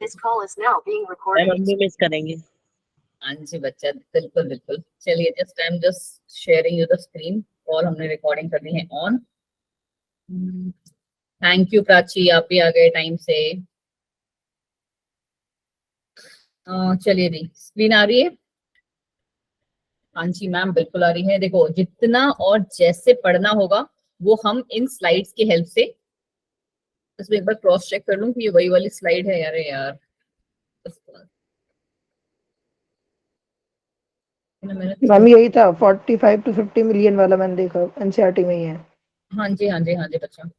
This call is now being recorded. हम भी miss करेंगे। हाँ जी बच्चा, बिल्कुल बिल्कुल। चलिए just I am just sharing you the screen. Call हमने रिकॉर्डिंग करनी है ऑन। थैंक यू प्राची, आप भी आ गए टाइम से। चलिए जी, स्क्रीन आ रही है? हाँ जी मैम, बिल्कुल आ रही है। देखो, जितना और जैसे पढ़ना होगा वो हम इन स्लाइड्स की हेल्प से, इसमें एक बार क्रॉस चेक कर लूं कि ये वही वाली स्लाइड है। यार यार मैम यही था 45 to 50 मिलियन वाला, मैंने देखा एनसीईआरटी में ही है। हाँ जी हाँ जी हाँ जी बच्चा,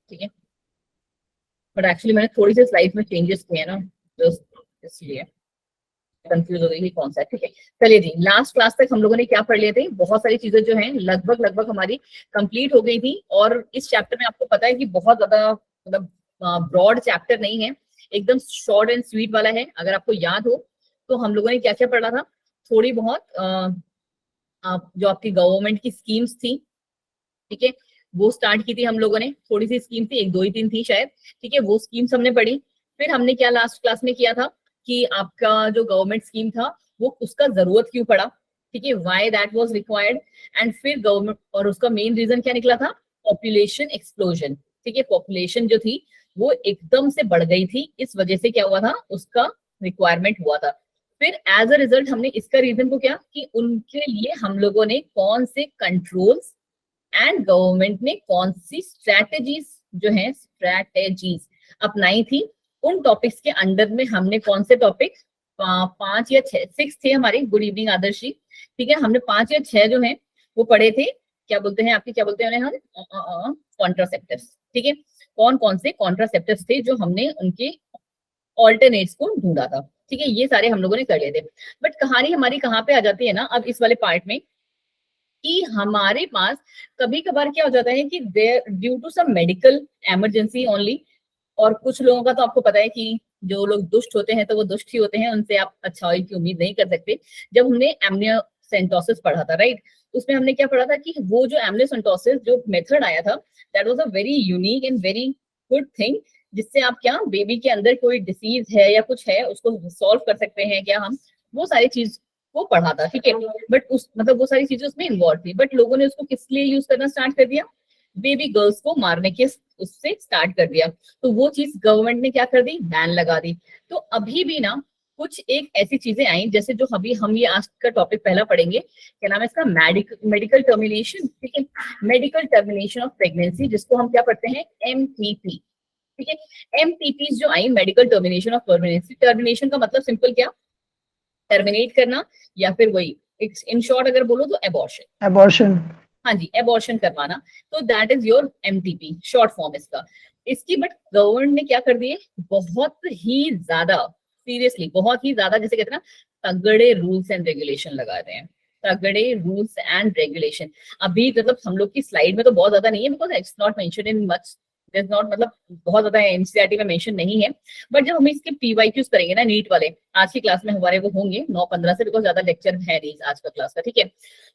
ठीक है। बट एक्चुअली मैंने थोड़ी सी स्लाइड में चेंजेस किए हैं ना, तो इसलिए कंफ्यूज हो गई कि कौन सा है। ठीक है, चलिए जी, लास्ट क्लास तक हम लोगों ने क्या पढ़ लिए थे? बहुत सारी चीजें जो हैं लगभग हमारी कंप्लीट हो गई थी। और इस चैप्टर में आपको पता है कि बहुत ज्यादा मतलब ब्रॉड चैप्टर नहीं है, एकदम शॉर्ट एंड स्वीट वाला है। अगर आपको याद हो तो हम लोगों ने क्या क्या पढ़ा था, थोड़ी बहुत जो आपकी गवर्नमेंट की स्कीम्स थी, ठीक है, वो स्टार्ट की थी हम लोगों ने। थोड़ी सी स्कीम थी, 1 2 ही 3 थी शायद, ठीक है, वो स्कीम्स हमने पढ़ी। फिर हमने क्या लास्ट क्लास में किया था कि आपका जो गवर्नमेंट स्कीम था वो उसका जरूरत क्यों पड़ा, ठीक है, why that was required. And फिर गवर्नमेंट, और उसका मेन रीजन क्या निकला था? पॉपुलेशन एक्सप्लोजन, ठीक है, पॉपुलेशन जो थी वो एकदम से बढ़ गई थी, इस वजह से क्या हुआ था, उसका रिक्वायरमेंट हुआ था। फिर एज अ रिजल्ट हमने इसका रीजन को क्या कि उनके लिए हम लोगों ने कौन से कंट्रोल्स एंड गवर्नमेंट ने कौन सी स्ट्रैटेजीज जो है स्ट्रैटेजीज अपनाई थी, उन टॉपिक्स के अंडर में हमने कौन से टॉपिक 5 या 6 थे हमारे। गुड इवनिंग आदर्श जी, ठीक है, हमने 5 या 6 जो हैं वो पढ़े थे। क्या बोलते हैं आपके, क्या बोलते हैं उन्हें हम? कॉन्ट्रासेप्टिव्स, ठीक है। कौन कौन से कॉन्ट्रासेप्टिव्स थे जो हमने उनके ऑल्टरनेट्स को ढूंढा था, ठीक है, ये सारे हम लोगों ने कर लिए थे। बट कहानी हमारी कहाँ पे आ जाती है ना अब इस वाले पार्ट में, कि हमारे पास कभी कभार क्या हो जाता है कि due to some medical emergency only, और कुछ लोगों का तो आपको पता है कि जो लोग दुष्ट होते हैं तो वो दुष्ट ही होते हैं, उनसे आप अच्छाई की उम्मीद नहीं कर सकते। जब हमने एमनियोसेंटोसिस पढ़ा था, राइट, उसमें हमने क्या पढ़ा था कि वो जो एमनियोसेंटोसिस जो मेथड आया था, that was a very unique and very good thing, जिससे आप क्या बेबी के अंदर कोई डिसीज है या कुछ है उसको सॉल्व कर सकते हैं क्या हम, वो सारी चीज को पढ़ा था, ठीक है। बट उस मतलब वो सारी चीजें उसमें इन्वॉल्व थी, बट लोगों ने उसको किस लिए यूज करना स्टार्ट कर दिया? बेबी गर्ल्स को मारने के उससे स्टार्ट कर दिया। तो वो चीज गवर्नमेंट ने क्या कर दी, बैन लगा दी। तो अभी भी ना कुछ एक ऐसी चीजें आई, जैसे जो अभी हम ये आज का टॉपिक पहला पढ़ेंगे, क्या नाम है इसका? मेडिकल टर्मिनेशन, ठीक है, मेडिकल टर्मिनेशन ऑफ प्रेगनेंसी, जिसको हम क्या पढ़ते हैं? MTP, ठीक है। MTP जो आई, medical termination of pregnancy. Termination का मतलब सिंपल क्या, टर्मिनेट करना, या फिर वही इन शॉर्ट अगर बोलो तो एबॉर्शन। एबॉर्शन, हाँ जी, एबॉर्शन करवाना, तो that is your MTP, short form इसका। इसकी बट गवर्नमेंट ने क्या कर दिए, बहुत ही ज्यादा सीरियसली, बहुत ही ज्यादा, जैसे कहते हैं ना, तगड़े रूल्स एंड रेगुलेशन लगा रहे हैं, तगड़े रूल्स एंड रेगुलेशन। अभी मतलब हम लोग की स्लाइड में तो बहुत ज्यादा नहीं है, because it's not mention in much, is not, मतलब बहुत ज्यादा एनसीईआरटी में मेंशन नहीं है। बट जब हम इसके PYQs करेंगे ना नीट वाले, आज की क्लास में हमारे वो होंगे 9-15 से, बिकॉज ज्यादा लेक्चर है नहीं आज का क्लास का, ठीक है।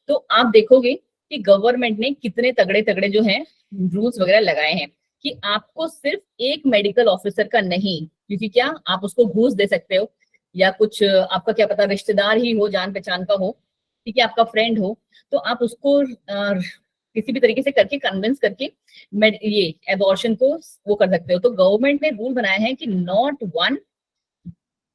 तो आप देखोगे कि गवर्नमेंट ने कितने तगड़े तगड़े जो हैं रूल्स वगैरह लगाए हैं, कि आपको सिर्फ एक मेडिकल ऑफिसर का नहीं, क्योंकि क्या आप उसको घूस दे सकते हो, या कुछ आपका क्या पता रिश्तेदार ही हो, जान पहचान का हो, ठीक है, आपका फ्रेंड हो, तो आप उसको किसी भी तरीके से करके कन्विंस करके ये एबॉर्शन को वो कर सकते हो। तो गवर्नमेंट ने रूल बनाया है कि नॉट 1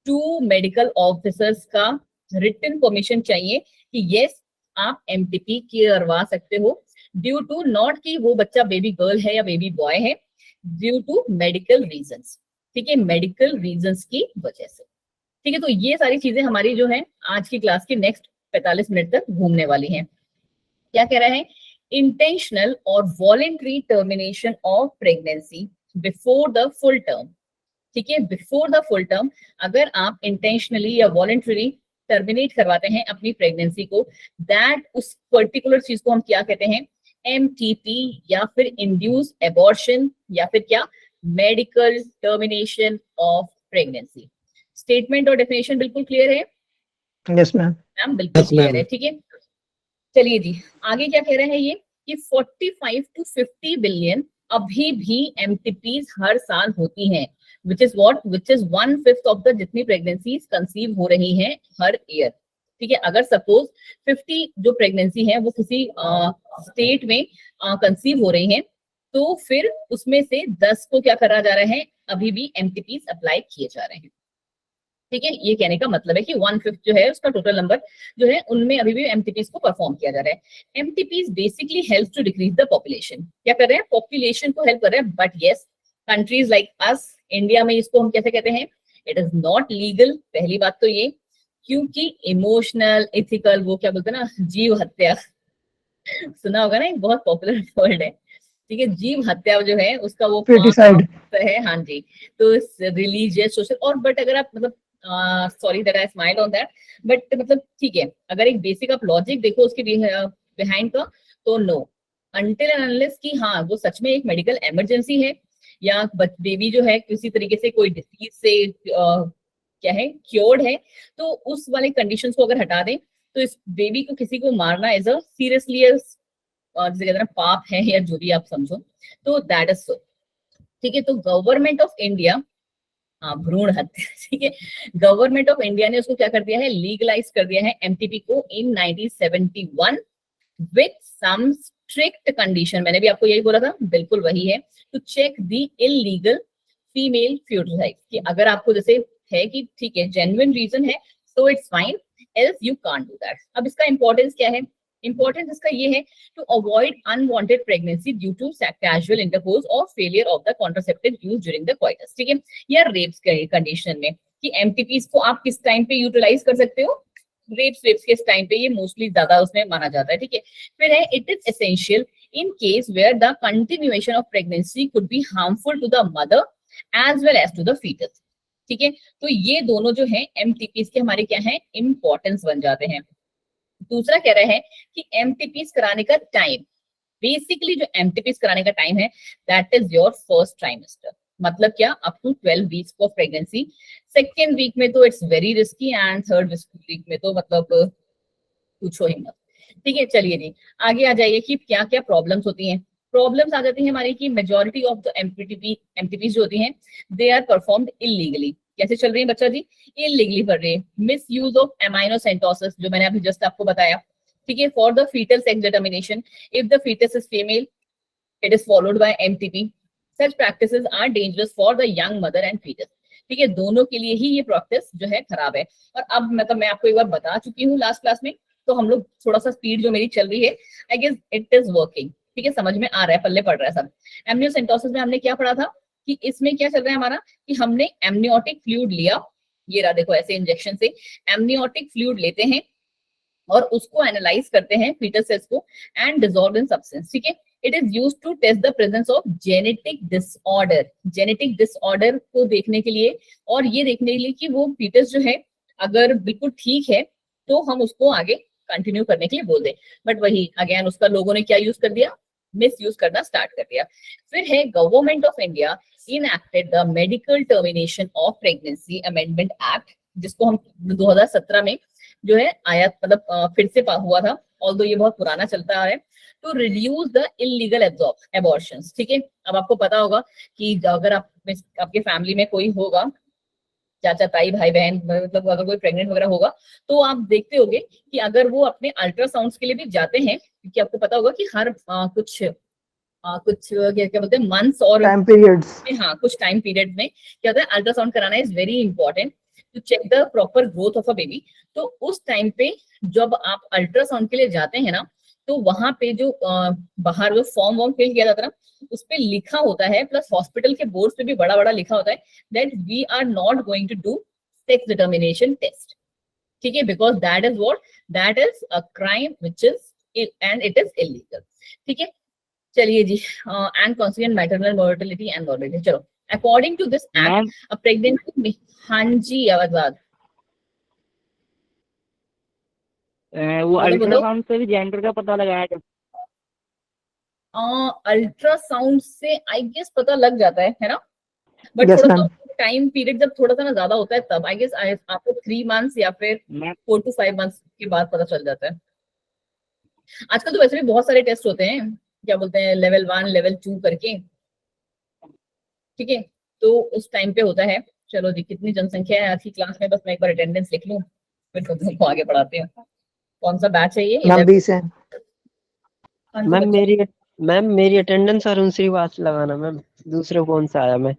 2 मेडिकल ऑफिसर्स का रिटन परमिशन चाहिए कि यस आप MTP करवा सकते हो, ड्यू टू नॉट कि वो बच्चा बेबी गर्ल है या बेबी बॉय है, ड्यू टू मेडिकल रीजंस, ठीक है, मेडिकल रीजंस की वजह से, ठीक है। तो ये सारी चीजें हमारी जो है आज की क्लास के नेक्स्ट 45 मिनट तक घूमने वाली हैं। क्या कह रहे हैं? इंटेंशनल और voluntary termination of pregnancy before the full term, ठीक है, बिफोर द फुल टर्म, अगर आप इंटेंशनली या वॉलेंटरी टर्मिनेट करवाते हैं अपनी प्रेगनेंसी को, दैट उस पर्टिकुलर चीज को हम क्या कहते हैं? MTP, या फिर इंड्यूस एबॉर्शन, या फिर क्या? Medical termination of pregnancy. Statement और डेफिनेशन बिल्कुल क्लियर है? Yes ma'am. मैम बिल्कुल क्लियर है, ठीक है। चलिए जी, आगे क्या कह रहे हैं ये कि 45 to 50 बिलियन अभी भी MTPs हर साल होती हैं। विच इज 1/5 ऑफ द जितनी प्रेगनेंसीज कंसीव हो रही हैं हर ईयर। ठीक है, अगर सपोज 50 जो प्रेगनेंसी है वो किसी स्टेट में कंसीव हो रही है, तो फिर उसमें से 10 को क्या करा जा रहा है, अभी भी एमटीपीज अप्लाई किए जा रहे हैं। ठीक है, ये कहने का मतलब है कि 1/5 जो है उसका टोटल नंबर जो है उनमें अभी भी एमटीपीज को परफॉर्म किया जा रहा है। MTPs basically help to decrease the population. क्या कर रहे हैं, पॉपुलेशन को हेल्प कर रहे हैं। But yes, countries like us, India में इसको हम कैसे कहते हैं, इट इज नॉट लीगल। पहली बात तो ये, क्योंकि इमोशनल, एथिकल, वो क्या बोलते हैं ना, जीव हत्या सुना होगा ना, एक बहुत पॉपुलर वर्ड है। ठीक है, जीव हत्या जो है उसका वो Feticide. है। हाँ जी, तो रिलीजियस, सोशल, और बट अगर आप मतलब sorry that I smile on that, but मतलब ठीक है, अगर एक बेसिक आप लॉजिक देखो उसके बिहाइंड का, तो नो, अनटिल एंड अनलेस कि हाँ वो सच में एक मेडिकल इमरजेंसी है, या बेबी जो है किसी तरीके से कोई डिसीज से क्या है, क्योर्ड है, तो उस वाले कंडीशंस को अगर हटा दें, तो इस बेबी को किसी को मारना एज अ सीरियसली जिसे कहते हैं पाप है, या जो भी आप समझो, तो दैट इज सो। ठीक है, तो गवर्नमेंट ऑफ इंडिया, हाँ भ्रूण हत्या, ठीक है, गवर्नमेंट ऑफ इंडिया ने उसको क्या कर दिया है, लीगलाइज कर दिया है एमटीपी को in 1971 with some strict condition. मैंने भी आपको यही बोला था, बिल्कुल वही है, to check the illegal female feticide, कि अगर आपको जैसे है कि ठीक है जेन्युइन रीजन है, so it's fine, else you can't do that. अब इसका इंपॉर्टेंस क्या है, इंपॉर्टेंस इसका ये है, to avoid unwanted pregnancy due to casual intercourse और failure of the contraceptive use during the coitus. ठीक है, या रेप्स के कंडीशन में, कि एमटीपीज को आप किस टाइम पे यूटिलाइज कर सकते हो, रेप्स के टाइम पे ये मोस्टली ज्यादा उसमें माना जाता है। ठीक है, फिर है it is essential in case where the continuation of pregnancy could be harmful to the mother as well as to the foetus. ठीक है, तो ये दोनों जो है एमटीपीज के हमारे क्या है, इंपॉर्टेंस बन जाते हैं। दूसरा कह रहे हैं कि एमटीपीज कराने का टाइम, बेसिकली जो एमटीपीज कराने का टाइम है, that is your first trimester. मतलब क्या, up to 12 weeks of pregnancy. Second week में तो it's very risky, and third week में तो मतलब पूछो ही मत। ठीक है, चलिए जी आगे आ जाइए कि क्या क्या प्रॉब्लम्स होती हैं। प्रॉब्लम्स आ जाती है हमारी कि मेजॉरिटी ऑफ द एमटीपीज जो होती हैं, दे आर परफॉर्म्ड इलीगली। कैसे चल रही है बच्चा जी, इलीगली कर रही है। मिस यूज ऑफ एमाइनोसेंटोसिस, जो मैंने अभी जस्ट आपको बताया। ठीक है, for the foetal sex determination, if the foetus is female, it is followed by MTP. Such practices are dangerous for the young mother and foetus. ठीक है, दोनों के लिए ही ये प्रैक्टिस जो है खराब है। और अब मतलब मैं आपको एक बार बता चुकी हूँ लास्ट क्लास में, तो हम लोग थोड़ा सा स्पीड जो मेरी चल रही है, I guess it is working. ठीक है, समझ में आ रहा है, पल्ले पड़ रहा है सब। एमनियोसेंटोसिस में हमने क्या पढ़ा था, कि इसमें क्या चल रहा है हमारा, कि हमने एमनियोटिक फ्लूइड लिया, ये रहा देखो ऐसे इंजेक्शन से एमनियोटिक फ्लूइड लेते हैं और उसको एनालाइज करते हैं फीटस सेल्स को, एंड डिसॉल्व इन सब्सटेंस। ठीक है, it is used to test the presence of genetic disorder. Genetic disorder को देखने के लिए, और ये देखने के लिए कि वो फीटस जो है अगर बिल्कुल ठीक है, तो हम उसको आगे कंटिन्यू करने के लिए बोल दें। बट वही अगेन उसका लोगों ने क्या यूज कर दिया, मिस यूज करना स्टार्ट कर दिया। फिर है government of India enacted the medical termination of pregnancy amendment act, जिसको हम 2017 में जो है आया, मतलब फिर से हुआ था, ऑल्दो ये बहुत पुराना चलता आ रहा है, to reduce the illegal abortions. ठीक है, अब आपको पता होगा कि अगर आपके फैमिली में कोई होगा, चाचा ताई भाई बहन, मतलब अगर कोई प्रेग्नेंट वगैरह होगा, तो आप देखते होगे कि अगर वो अपने अल्ट्रासाउंड के लिए भी जाते हैं, क्योंकि आपको पता होगा कि हर कुछ क्या बोलते हैं मंथ्स और टाइम पीरियड्स, हाँ कुछ टाइम पीरियड में क्या होता है, अल्ट्रासाउंड कराना is very important to check the proper growth of a baby. तो उस टाइम पे जब आप अल्ट्रासाउंड के लिए जाते हैं ना, तो वहां पे जो बाहर जो फॉर्म वॉर्म फिल किया जाता है ना, उस पे लिखा होता है, प्लस हॉस्पिटल के बोर्ड पे भी बड़ा बड़ा लिखा होता है, that we are not going to do sex determination test. ठीक है, because that is what, that is a crime which is and it is illegal. ठीक है, चलिए जी, and consequent maternal mortality and morbidity. चलो, according to this act a pregnancy में, हाँ जी आवाज, वो अल्ट्रासाउंड से भी जेंडर का पता लगाया जाता अल्ट्रासाउंड से आई गेस पता लग जाता है ना, बट Yes, थोड़ा ma'am. सा टाइम पीरियड जब थोड़ा सा ना ज्यादा होता है, तब आई गेस आपको 3 मंथ्स या फिर है? 4 to 5 मंथ्स के बाद पता चल जाता है। आजकल तो वैसे भी बहुत सारे टेस्ट होते हैं, क्या बोलते हैं, लेवल 1 लेवल 2 करके। ठीक है, तो उस टाइम पे होता है। चलो जी, कितनी जनसंख्या है आज की क्लास में, बस मैं एक बार अटेंडेंस लिख लूं, फिर तुमको आगे पढ़ाते हैं। कौन सा बैच है ये? मैम 20 है। हाँ जी मैम बच्चा। मेरी मैम मेरी अटेंडेंस और उनसे बात लगाना मैम, दूसरे फोन से आया मैं।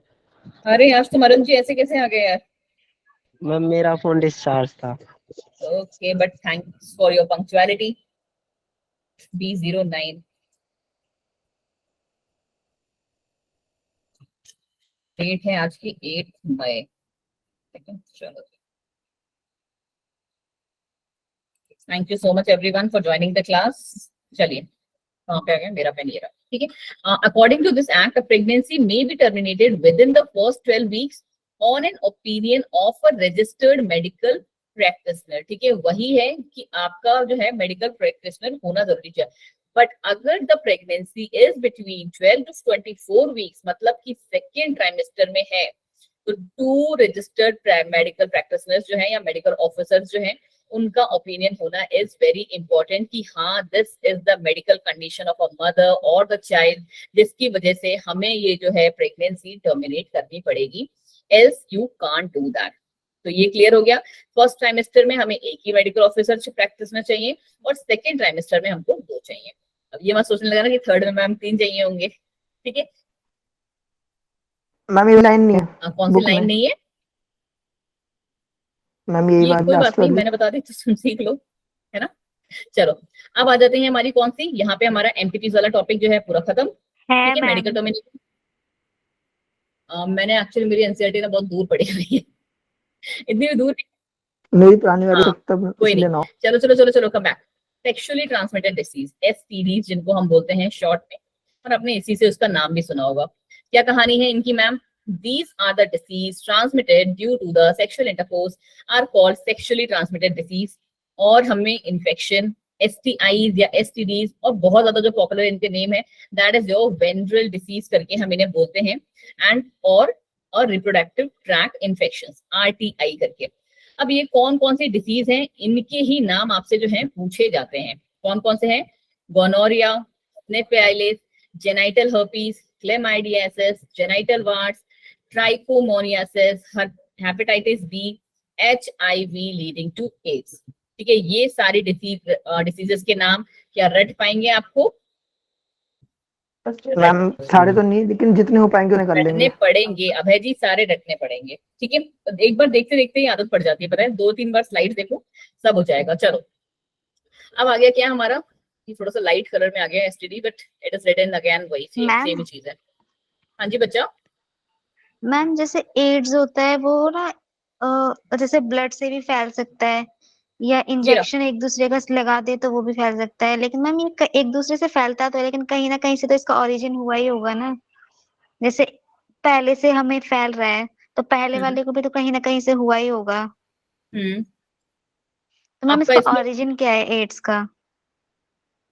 अरे आज तुम अरुण जी ऐसे कैसे आ गए यार? मैम मेरा फोन डिस्चार्ज था। Okay, but thanks for your punctuality. B09 date है आज की 8 मई। ठीक है, चलो, thank you so much everyone for joining the class. चलिए, कहाँ पे आ गया मेरा पेन? ये रहा। ठीक है, according to this act, a pregnancy may be terminated within the first 12 weeks on an opinion of a registered medical practitioner. ठीक है, वही है कि आपका जो है मेडिकल प्रैक्टिशनर होना जरूरी है। बट अगर the pregnancy is between 12 to 24 weeks, मतलब कि सेकेंड ट्राइमेस्टर में है, तो 2 रजिस्टर्ड मेडिकल प्रैक्टिशनर्स जो है या मेडिकल ऑफिसर्स जो है, उनका ओपिनियन होना इज वेरी इंपॉर्टेंट कि हाँ this is the medical condition of a mother और द चाइल्ड, जिसकी वजह से हमें ये जो है प्रेगनेंसी टर्मिनेट करनी पड़ेगी, else you can't do that. तो ये क्लियर हो गया। फर्स्ट ट्राइमेस्टर में हमें एक ही मेडिकल ऑफिसर प्रैक्टिस चाहिए और सेकेंड ट्राइमेस्टर में हमको 2 चाहिए। अब ये मत सोचने लगा ना कि थर्ड में मैम 3 चाहिए होंगे। ठीक है, मैम ये लाइन नहीं है कौन सी बुक लाइन में। नहीं है? मैम यही ये बात कोई बात लास्ट नहीं, वाली। मैंने बता दी तो तुम सीख लो, है ना। चलो, अब आ जाते हैं हमारी कौन सी, यहाँ पे हमारा एमपीपीज वाला टॉपिक जो है पूरा खत्म। है ठीक है, मेडिकल मैम। टर्मिनेशन। मैंने एक्चुअली मेरी एनसीईआरटी ना बहुत दूर पड़ी हुई है, इतनी भी दूर नहीं। मेरी पुरानी वाली हाँ, तक तब कोई इसलिए नहीं। ना। चलो चलो चलो चलो, come back. Sexually transmitted disease, STD जिनको हम बोलते हैं शॉर्ट में, और आपने इसी से उसका नाम भी सुना होगा। क्या कहानी है इनकी ma'am? These are the disease transmitted due to the sexual intercourse are called sexually transmitted disease। और हमें इन्फेक्शन, STIs या STDs, और बहुत ज्यादा जो पॉपुलर इनके नेम है that is your ventral disease करके हम इन्हें बोलते हैं, एंड और रिप्रोडक्टिव ट्रैक इन्फेक्शंस, RTI करके। अब ये कौन कौन सी डिसीज हैं, इनके ही नाम आपसे जो है पूछे जाते हैं। कौन कौन से हैं? Gonorrhoea, syphilis, genital herpes, chlamydiasis, genital warts, trichomoniasis, hepatitis B, HIV leading to AIDS. ठीक है, ये सारी डिसीजेस के नाम क्या रट पाएंगे आपको? मैम सारे तो नहीं, लेकिन जितने हो पाएंगे उन्हें कर रटने लेंगे। पड़ेंगे अभय जी, सारे रटने पड़ेंगे। ठीक है, एक बार देखते देखते ही आदत पड़ जाती है, पता है, 2-3 बार स्लाइड देखो सब हो जाएगा। चलो, अब आ गया क्या हमारा, ये थोड़ा सा लाइट कलर में आ गया STD, but it is written again वही सेम मैम सेम ही चीज है। हाँ जी बच्चा। मैम जैसे एड्स होता है वो ना जैसे ब्लड से भी फैल सकता है, या ये रहा। इंजेक्शन एक दूसरे का लगा दे तो वो भी फैल सकता है। लेकिन मैम ये एक दूसरे से फैलता तो है, लेकिन कहीं ना कहीं से तो इसका ओरिजिन हुआ ही होगा ना। जैसे पहले से हमें फैल रहा है तो पहले हम्म वाले को भी तो कहीं ना कहीं से हुआ ही होगा। हम्म तो मैम आपका इसका इसमें ओरिजिन क्या है एड्स का?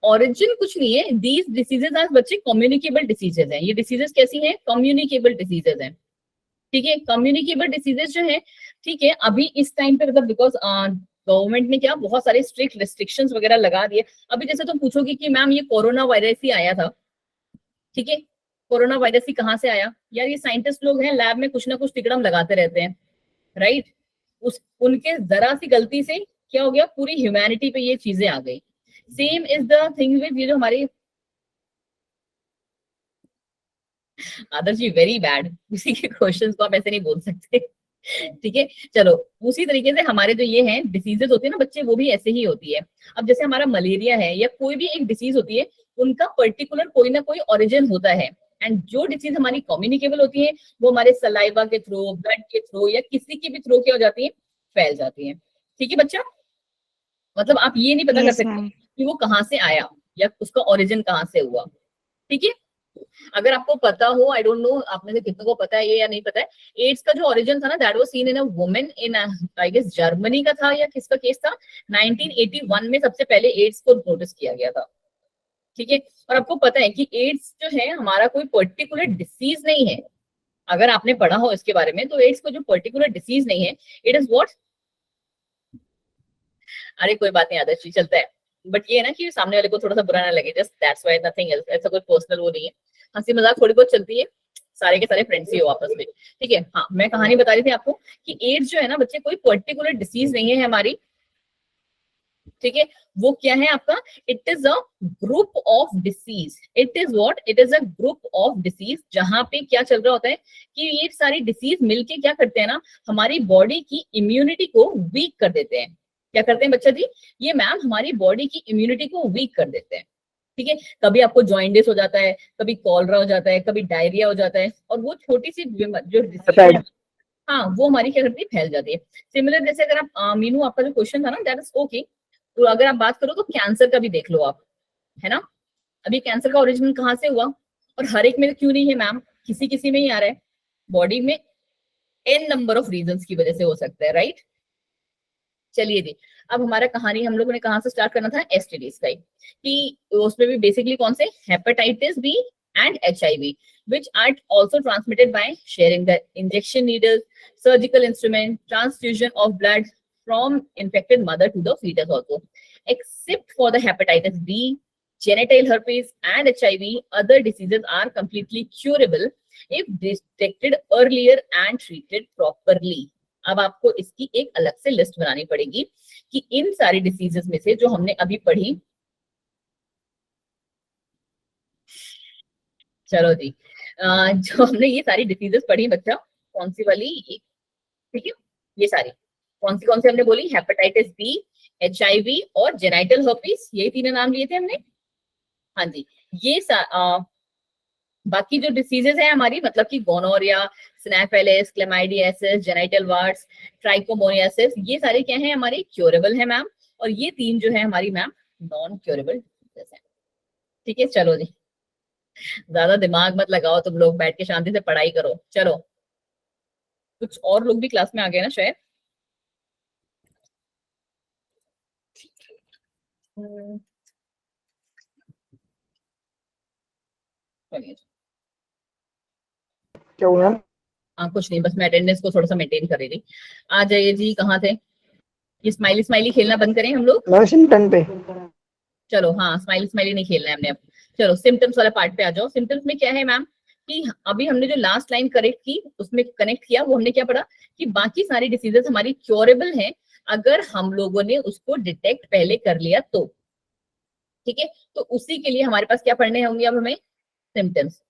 ओरिजिन कुछ नहीं है, दीज डिसीजेज आर बच्चे कम्युनिकेबल डिसीजेज हैं। ये डिसीजेस कैसी हैं? कम्युनिकेबल डिसीजेज हैं। ठीक है, कम्युनिकेबल डिसीजेस जो है, ठीक है, अभी इस टाइम पे मतलब बिकॉज गवर्नमेंट ने क्या बहुत सारे स्ट्रिक्ट रिस्ट्रिक्शंस वगैरह लगा दिए। अभी जैसे तुम पूछोगे कि मैम ये कोरोना वायरस ही आया था, ठीक है, कोरोना वायरस ही कहाँ से आया? यार ये साइंटिस्ट लोग हैं, लैब में कुछ ना कुछ तिकड़म लगाते रहते हैं, राइट। उस उनके जरा सी गलती से क्या हो गया, पूरी ह्यूमैनिटी पे ये चीजें आ गई। Same is the thing with ये जो हमारी आदर्श जी, वेरी बैड, किसी के क्वेश्चंस को आप ऐसे नहीं बोल सकते। ठीक है, चलो, उसी तरीके से हमारे जो ये हैं डिसीजेस होती है ना बच्चे, वो भी ऐसे ही होती है। अब जैसे हमारा मलेरिया है या कोई भी एक डिसीज होती है, उनका पर्टिकुलर कोई ना कोई ओरिजिन होता है, एंड जो डिसीज हमारी कम्युनिकेबल होती है वो हमारे सलाइवा के थ्रू, ब्लड के थ्रू, या किसी के भी थ्रू क्या हो जाती है, फैल जाती है। ठीक है बच्चा, मतलब आप ये नहीं पता कर यस सकते मैम। कि वो कहाँ से आया या उसका ओरिजिन कहाँ से हुआ। ठीक है, अगर आपको पता हो, आई डोंट नो आप में से कितनों को पता है ये या नहीं पता है, एड्स का जो ओरिजिन था ना, that was seen in a woman in I guess Germany का था या किसका केस था, 1981 में सबसे पहले एड्स को नोटिस किया गया था। ठीक है, और आपको पता है कि एड्स जो है हमारा कोई पर्टिकुलर डिसीज नहीं है। अगर आपने पढ़ा हो इसके बारे में, तो एड्स को जो पर्टिकुलर डिसीज नहीं है, इट इज व्हाट, अरे कोई बात नहीं आदर्श जी, चलता है। बट ये है ना कि सामने वाले को थोड़ा सा बुरा ना लगे, just that's why, nothing else, ऐसा कोई पर्सनल वो नहीं है, हंसी मजाक थोड़ी बहुत चलती है। सारे के सारे फ्रेंड्स ही हो आपस में, ठीक है। हाँ, मैं कहानी बता रही थी आपको कि एड्स जो है ना बच्चे, कोई पर्टिकुलर डिसीज नहीं है हमारी, ठीक है। वो क्या है आपका, it is a group of disease, it is what, it is a group of disease, जहां पे क्या चल रहा होता है कि ये सारी डिसीज मिलके क्या करते हैं ना, हमारी बॉडी की इम्यूनिटी को वीक कर देते हैं। क्या करते हैं बच्चा जी, ये मैम हमारी बॉडी की इम्यूनिटी को वीक कर देते हैं, ठीक है। कभी आपको जॉइंडिस हो जाता है, कभी कॉलरा हो जाता है, कभी डायरिया हो जाता है, और वो छोटी सी जो disease है, हाँ, वो हमारी क्या करती है, फैल जाती है। सिमिलर जैसे अगर आप मीनू, आपका जो क्वेश्चन था ना, दैट इज ओके, तो अगर आप बात करो तो कैंसर का भी देख लो आप, है ना। अभी कैंसर का ओरिजिन कहाँ से हुआ, और हर एक में क्यों नहीं है मैम, किसी किसी में ही आ रहा है, बॉडी में एन नंबर ऑफ रीजंस की वजह से हो सकता है, राइट। चलिए जी, अब हमारा कहानी हम लोगों ने कहाँ से स्टार्ट करना था, एसटीडीज का ही, कि उसमें भी बेसिकली कौन से, hepatitis B and HIV, which are also transmitted by sharing the injection needles, surgical instrument, transfusion of blood from infected mother to the fetus also. Except for the hepatitis B, genital herpes and HIV, other diseases are completely curable if detected earlier and treated properly. अब आपको इसकी एक अलग से list बनानी पड़ेगी कि इन सारी डिसीजेस में से जो हमने अभी पढ़ी, चलो जी, जो हमने ये सारी डिसीजेस पढ़ी बच्चा, कौन सी वाली, ठीक है, ये सारी कौन सी हमने बोली, हेपेटाइटिस बी, HIV और जेनाइटल हर्पीस, यही तीनों नाम लिए थे हमने। हाँ जी, ये बाकी जो डिसीजेस है हमारी, मतलब कि gonorrhoea, syphilis, chlamydiasis, genital warts, trichomoniasis, ये सारे क्या है हमारे, क्योरेबल है मैम, और ये तीन जो है हमारी मैम नॉन क्योरेबल डिसीजेस है, ठीक है। चलो जी, ज्यादा दिमाग मत लगाओ तुम लोग, बैठ के शांति से पढ़ाई करो। चलो, कुछ और लोग भी क्लास में आ गए ना शायद। क्या हुआ मैम? हाँ, कुछ नहीं, बस मैं अटेंडेंस को थोड़ा सा मेंटेन कर रही थी। आ जाइए जी, कहाँ थे, ये स्माइली स्माइली खेलना बंद करें हम लोग। मैं सिम्टम पे। चलो, हाँ, स्माइली स्माइली नहीं खेलना है हमने अब। चलो, सिम्टम्स वाला पार्ट पे आ जाओ। सिम्टम्स में क्या है मैम, कि अभी हमने जो लास्ट लाइन करेक्ट की, उसमें कनेक्ट किया, वो हमने क्या पढ़ा कि बाकी सारी डिसीजेस हमारी क्योरेबल हैं अगर हम लोगों ने उसको डिटेक्ट पहले कर लिया तो, ठीक है। तो उसी के लिए हमारे पास क्या पढ़ने होंगे अब हमें, सिम्टम्स।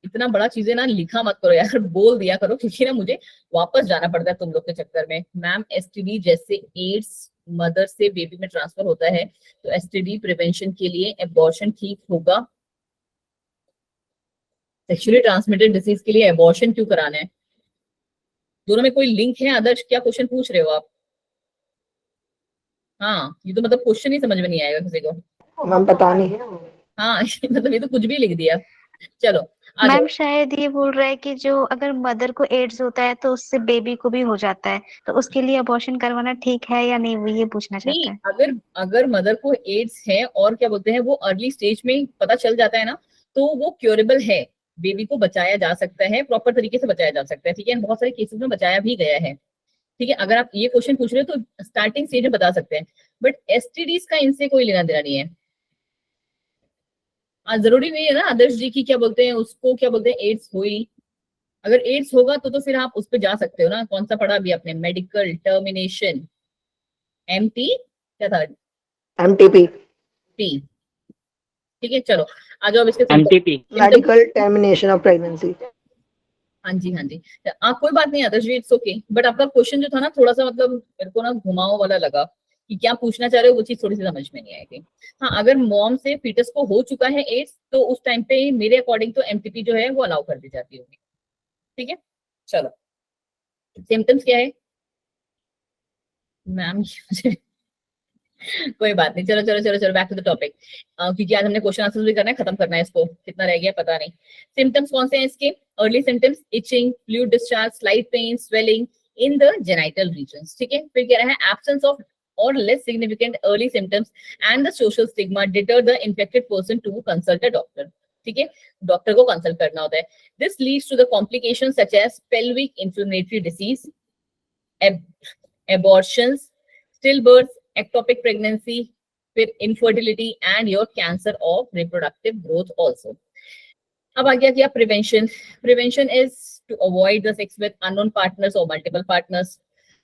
इतना बड़ा चीजें ना लिखा मत करो यार, बोल दिया करो, क्योंकि ना मुझे वापस जाना पड़ता है तुम लोग के चक्कर में। मैम, एसटीडी जैसे एड्स मदर से बेबी में ट्रांसफर होता है, तो एसटीडी प्रिवेंशन के लिए एबॉर्शन ठीक होगा। सेक्सुअली ट्रांसमिटेड डिसीज के लिए एबॉर्शन क्यों कराना है, दोनों में कोई लिंक है आदर्श, क्या क्वेश्चन पूछ रहे हो आप? हाँ, ये तो मतलब क्वेश्चन ही समझ में नहीं आएगा किसी को। मैम पता नहीं। हाँ मतलब ये तो कुछ भी लिख दिया। चलो, आ जाओ। मैम शायद ये बोल रहा है कि जो अगर मदर को एड्स होता है तो उससे बेबी को भी हो जाता है, तो उसके लिए अबॉर्शन करवाना ठीक है या नहीं, वो ये पूछना नहीं, चाहता है। अगर मदर को एड्स है और क्या बोलते हैं वो अर्ली स्टेज में पता चल जाता है ना, तो वो क्योरेबल है, बेबी को बचाया जा सकता है, प्रॉपर तरीके से बचाया जा सकता है, ठीक है। बहुत सारे केसेस में बचाया भी गया है, ठीक है। अगर आप ये क्वेश्चन पूछ रहे हो तो स्टार्टिंग स्टेज में बता सकते हैं, बट एसटीडीज का इनसे कोई लेना देना नहीं है। जरूरी नहीं है ना आदर्श जी की क्या बोलते हैं उसको, क्या बोलते हैं, एड्स हुई, अगर एड्स होगा तो फिर आप उस पर जा सकते हो ना। कौन सा पढ़ा अभी आपने, मेडिकल टर्मिनेशन, एमटी क्या था, एमटीपी, पी, ठीक है। चलो, आ जाओ अब इसके MTP। Medical termination of pregnancy. हाँ जी, हाँ जी, कोई बात नहीं आदर्श जी, इट्स ओके। बट आपका क्वेश्चन जो था ना थोड़ा सा मतलब मेरे को ना घुमाओ वाला लगा, कि क्या पूछना चाह रहे हो, वो चीज थोड़ी सी समझ में नहीं आई थी। हाँ, अगर मॉम से फीटस को हो चुका है एड्स, तो उस टाइम पे मेरे अकॉर्डिंग तो एमटीपी जो है वो अलाउ कर दी जाती होगी, ठीक है। चलो, सिम्टम्स क्या है मैम, मुझे कोई बात नहीं, चलो चलो चलो चलो, बैक टू द टॉपिक, क्योंकि आज हमने क्वेश्चन आंसर भी करना है, खत्म करना है इसको, कितना रह गया पता नहीं। सिम्टम्स कौन से हैं इसके, early symptoms, itching, fluid discharge, slight pain, swelling in the genital regions, ठीक है। फिर कह रहा है absence of or less significant early symptoms and the social stigma deter the infected person to consult a doctor, ठीक है, doctor को consult करना होता है। This leads to the complications such as pelvic inflammatory disease, abortions, stillbirth, ectopic pregnancy, फिर infertility and your cancer of reproductive growth also. अब आ गया क्या prevention. Prevention is to avoid the sex with unknown partners और multiple partners,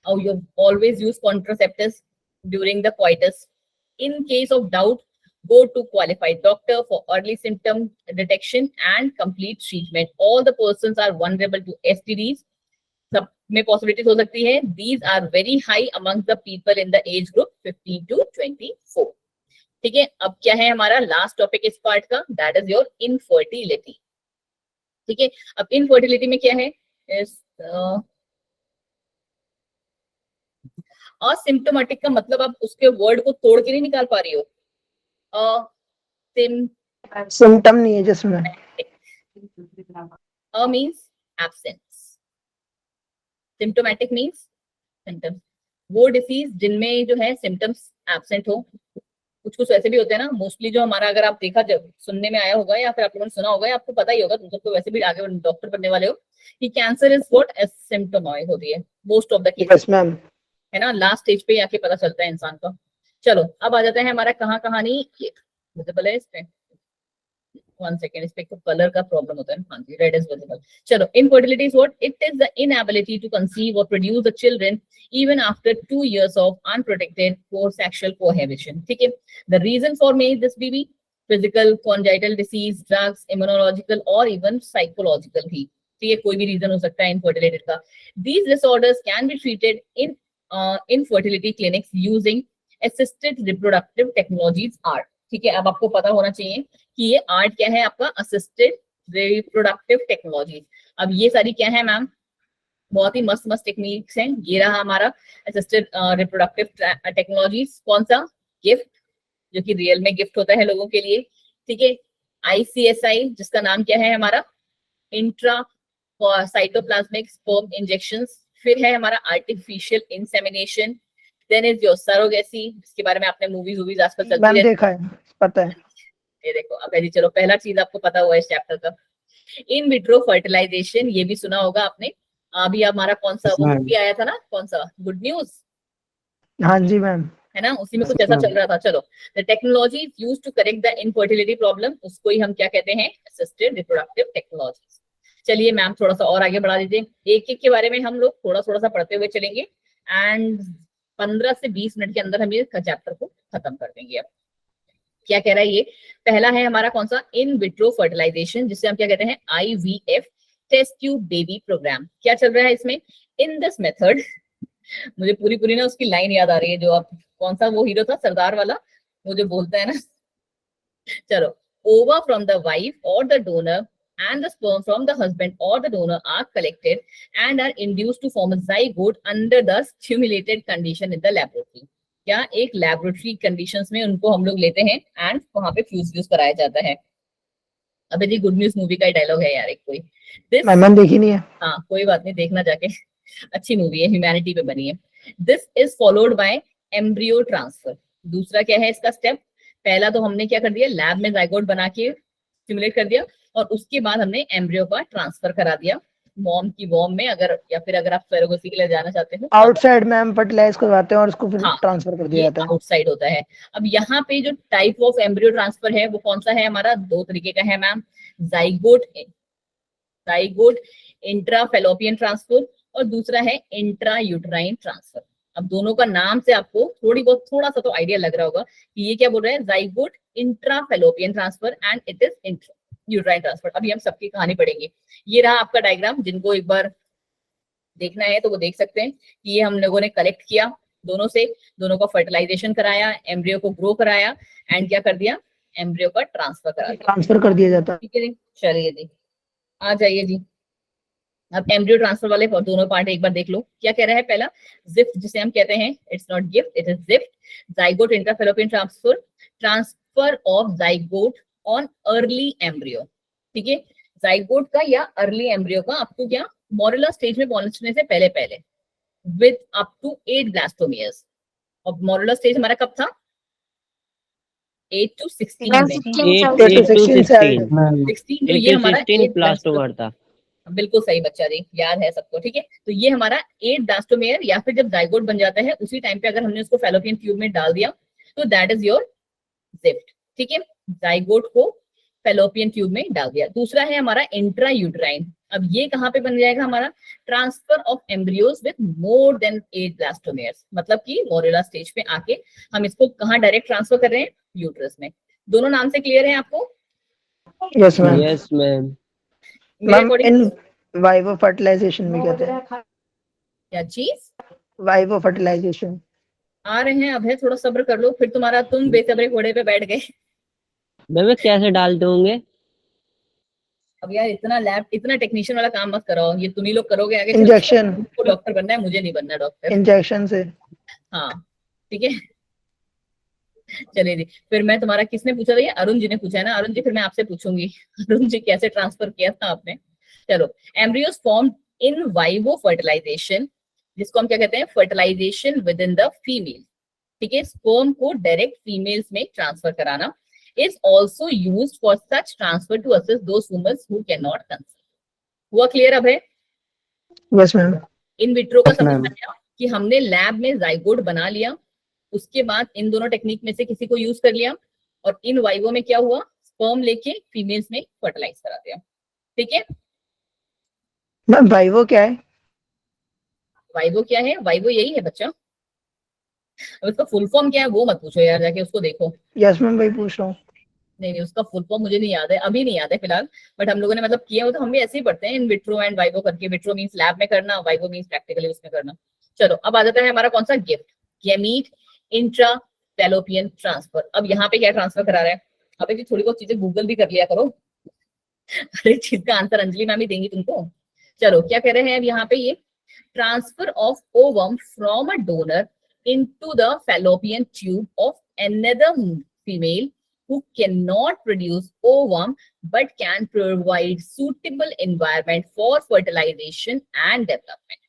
और you always use contraceptives during the coitus. In case of doubt, go to qualified doctor for early symptom detection and complete treatment. All the persons are vulnerable to STDs. सब में possibilities हो सकती है. These are very high among the people in the age group 15 to 24. ठीक है, अब क्या है हमारा लास्ट टॉपिक इस पार्ट का, दैट इज योर इनफर्टिलिटी। ठीक है, अब इनफर्टिलिटी में क्या है, असिम्प्टोमेटिक का मतलब आप उसके वर्ड को तोड़ के नहीं निकाल पा रही हो। सिम्टम नहीं है जिसमें, means absence, symptomatic means symptoms. वो डिसीज जिनमें जो है सिम्टम्स एब्सेंट हो, कुछ कुछ वैसे भी होते हैं ना, मोस्टली जो हमारा, अगर आप देखा जब सुनने में आया होगा या फिर आप लोगों ने सुना होगा या आपको पता ही होगा, तुम सबको वैसे भी आगे डॉक्टर बनने वाले हो, कि कैंसर इज व्हाट एसिम्प्टोमॉइड होती है most of the cases, yes ma'am, है ना, लास्ट स्टेज पे आके पता चलता है इंसान का। चलो अब आ जाता है हमारा कहाँ कहानी, विजिबल है इस पे, 1 सेकेंड, इस पे तो कलर का प्रॉब्लम होता है, हाँ जी, रेड इज विजिबल। चलो, infertility is what, it is the inability to conceive और produce the children even after 2 years of unprotected sexual cohabitation. ठीक है, the reason for may this be physical, congenital disease, drugs, immunological or even psychological भी, ठीक है, कोई भी reason हो सकता है इनफर्टिलिटी का। These disorders can be treated in infertility clinics using assisted reproductive technologies ART. ठीक है, अब आपको पता होना चाहिए कि ये ART क्या है, आपका असिस्टेड रिप्रोडक्टिव टेक्नोलॉजी। अब ये सारी क्या है मैम, बहुत ही मस्त मस्त टेक्निक्स हैं। ये रहा हमारा असिस्टेड रिप्रोडक्टिव टेक्नोलॉजीज, कौन सा, गिफ्ट, जो कि रियल में गिफ्ट होता है लोगों के लिए, ठीक है। ICSI, जिसका नाम क्या है हमारा, इंट्रा साइटोप्लाज्मिक स्पर्म इंजेक्शंस। फिर है हमारा artificial insemination. Then is your surrogacy, जिसके बारे में आपने मूवीज आजकल चलती मैम है, देखा है, पता है। ये देखो, अब जी चलो, पहला चीज आपको पता हुआ है इस चैप्टर का। इन विट्रो फर्टिलाइजेशन, ये भी सुना होगा आपने। अभी हमारा कौन सा वो मूवी आया था ना, कौन सा, गुड न्यूज, हाँ जी मैम, है ना, उसी में कुछ ऐसा चल रहा था। चलो, the technology is used to correct the infertility problem, उसको ही हम क्या कहते हैं, असिस्टेड रिप्रोडक्टिव टेक्नोलॉजी। चलिए मैम थोड़ा सा और आगे बढ़ा दीजिए, एक एक के बारे में हम लोग थोड़ा थोड़ा सा पढ़ते हुए चलेंगे एंड 15 से 20 मिनट के अंदर हम ये चैप्टर को खत्म कर देंगे। अब क्या कह रहा है ये, पहला है हमारा कौन सा, इन विट्रो फर्टिलाइजेशन, जिसे हम क्या कहते हैं, IVF, test tube baby programme. क्या चल रहा है इसमें, इन दिस मेथड, मुझे पूरी ना उसकी लाइन याद आ रही है, जो आप, कौन सा वो हीरो था सरदार वाला, वो जो बोलता है ना, चलो, ओवा फ्रॉम द वाइफ और the donor and the sperm from the husband or the donor are collected and are induced to form a zygote under the stimulated condition in the laboratory. क्या एक laboratory conditions में उनको हम लोग लेते हैं and वहां पे फ्यूज कराया जाता है। अबे जी, गुड न्यूज मूवी का डायलॉग है यार एक कोई, मैम देखी नहीं है। हाँ कोई बात नहीं, देखना जाके, अच्छी मूवी है, ह्यूमैनिटी पे बनी है। This is followed bye embryo transfer. दूसरा क्या है इसका स्टेप, पहला तो हमने क्या कर दिया, लैब में जाइगोट बना के स्टिमुलेट कर दिया, और उसके बाद हमने एम्ब्रियो का ट्रांसफर करा दिया मॉम की वॉम में, अगर या फिर अगर आप सरोगेसी के लिए जाना चाहते हो, आउटसाइड मैम फर्टिलाइज करवाते हैं और उसको फिर हाँ, ट्रांसफर कर दिया जाता है, आउटसाइड होता है। अब यहाँ पे जो टाइप ऑफ एम्ब्रियो ट्रांसफर है वो कौन सा है हमारा, 2 तरीके का है मैम, जाइगोट इंट्राफेलोपियन ट्रांसफर और दूसरा है इंट्रा यूट्राइन ट्रांसफर। अब दोनों का नाम से आपको थोड़ा सा तो आइडिया लग रहा होगा कि ये क्या बोल रहे हैं, zygote intrafallopian transfer and it is intra uterine transfer. अभी हम सबकी कहानी पढ़ेंगे। ये रहा आपका डायग्राम, जिनको एक बार देखना है तो वो देख सकते हैं कि ये हम लोगों ने कलेक्ट किया दोनों से, दोनों का फर्टिलाइजेशन कराया, एम्ब्रियो को ग्रो कराया एंड क्या कर दिया, एम्ब्रियो का ट्रांसफर कर दिया जाता है। ठीक है जी, चलिए जी आ जाइए जी। अब एम्ब्रियो ट्रांसफर वाले दोनों पार्ट एक बार देख लो। क्या कह रहा है, पहला जिफ्ट, जिसे हम कहते हैं, it's not gift, it is gift, zygote intrafallopian transfer of zygote on early embryo. ठीक है, जाइगोट का या अर्ली एम्ब्रियो का आपको क्या, मोरेला स्टेज में पहुंचने से पहले विद अप टू 8 ब्लास्टोमियर्स। और मोरेला स्टेज हमारा कब था, 8 to 16 में, 16 तो ये हमारा 8 ब्लास्टोमर था, बिल्कुल सही बच्चा जी, याद है सबको। ठीक है, तो ये हमारा 8 ब्लास्टोमेयर या फिर जब जाइगोट बन जाता है उसी टाइम पे अगर हमने उसको फैलोपियन ट्यूब में डाल दिया तो दैट इज योर जिफ्ट, ठीक है, जाइगोट को फैलोपियन ट्यूब में डाल दिया। दूसरा है हमारा इंट्रा यूट्राइन। अब ये कहाँ पे बन जाएगा हमारा, transfer of embryos with more than 8 ब्लास्टोमेयर्स, मतलब कि मोरेला स्टेज पे आके हम इसको कहाँ डायरेक्ट ट्रांसफर कर रहे हैं, यूट्रस में। दोनों नाम से क्लियर है आपको? Yes ma'am. Yes ma'am. मेरे मैम according इन वाइवो फर्टिलाइजेशन में कहते हैं, क्या चीज वाइवो फर्टिलाइजेशन। आ रहे हैं? अब है, थोड़ा सब्र कर लो, फिर तुम्हारा तुम बेसब्रे घोड़े पे बैठ गए। मैम कैसे डालते होंगे? अब यार इतना टेक्नीशियन वाला काम मत कराओ, ये तुम ही लोग करोगे आगे। इंजेक्शन, को डॉक्टर बनना है, मुझे नहीं बनना डॉक्टर। इंजेक्शन से। हाँ ठीक है, चलिए जी। फिर मैं तुम्हारा किसने पूछा था, ये अरुण जी ने पूछा है ना? अरुण जी फिर मैं आपसे पूछूंगी, अरुण जी कैसे ट्रांसफर किया था आपने? चलो, embryos form in vivo fertilisation, जिसको हम क्या कहते हैं, fertilisation within the female, ठीक है, स्पर्म को डायरेक्ट फीमेल्स में ट्रांसफर कराना, is also used for such transfer to assist those women who cannot conceive. हुआ क्लियर अब है? Yes ma'am. इन विट्रो का Yes, समझ ma'am. में आया कि हमने लैब में जाइगोट बना लिया, उसके बाद इन दोनों टेक्निक में से किसी को यूज कर लिया, और इन वाइवो में क्या हुआ, स्पर्म लेके फीमेल्स में फर्टिलाइज करा दिया, ठीक है। मैम वाइवो क्या है? वाइवो क्या है? वाइवो यही है बच्चा। अब इसका फुल फॉर्म क्या है वो मत पूछो यार, जाके उसको देखो। यस मैम वही पूछ रहा हूँ। नहीं, उसका फुल फॉर्म मुझे नहीं याद है, अभी नहीं याद है फिलहाल, बट हम लोगों ने मतलब किया हो तो हम भी ऐसे ही पढ़ते हैं, इन विट्रो एंड वाइवो करके। विट्रो मींस लैब में करना, वाइवो मींस प्रैक्टिकली उसमें करना। चलो अब आ जाता है हमारा कौन सा, gift, gamete intra fallopian transfer. अब यहाँ पे क्या ट्रांसफर करा रहा है? अब एक थोड़ी बहुत चीजें गूगल भी कर लिया करो, हर एक चीज का आंसर अंजलि मैम ही देंगी तुमको। चलो क्या कह रहे हैं अब यहाँ पे, ये transfer of ovum from a donor into the fallopian tube of another female who cannot produce ovum but can provide suitable environment for fertilization and development.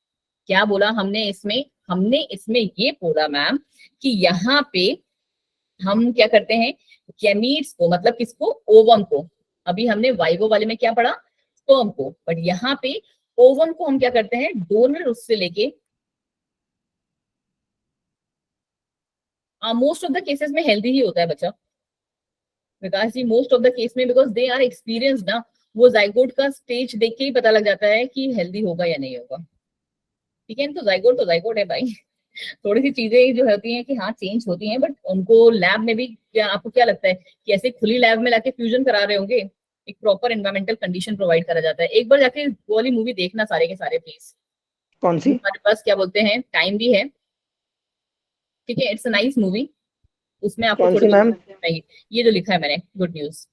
क्या बोला हमने इसमें? हमने इसमें ये बोला मैम कि यहाँ पे हम क्या करते हैं, गैमीट्स को, मतलब किसको, ओवम को। अभी हमने वाइवो वाले में क्या पढ़ा, स्पर्म को, बट यहाँ पे ओवम को हम क्या करते हैं, डोनर उससे लेके, मोस्ट ऑफ द केसेस में हेल्दी ही होता है बच्चा, विकास जी, मोस्ट ऑफ द केस में, बिकॉज दे आर एक्सपीरियंस्ड ना, वो जाइगोट का स्टेज देख के ही पता लग जाता है कि हेल्दी होगा या नहीं होगा, ठीक है। तो जाइगोट है भाई। थोड़ी सी चीजें जो होती हैं कि हाँ चेंज होती हैं, बट उनको लैब में भी, क्या आपको क्या लगता है कि ऐसे खुली लैब में लाके फ्यूजन करा रहे होंगे? एक प्रॉपर एनवायरमेंटल कंडीशन प्रोवाइड करा जाता है। एक बार जाके वो वाली मूवी देखना सारे के सारे प्लीज। कौन सी? हमारे पास क्या बोलते हैं, टाइम भी है, ठीक है, इट्स अ नाइस मूवी। उसमें आपको कौन सी थोड़ी मैम? ये जो लिखा है मैंने, गुड न्यूज।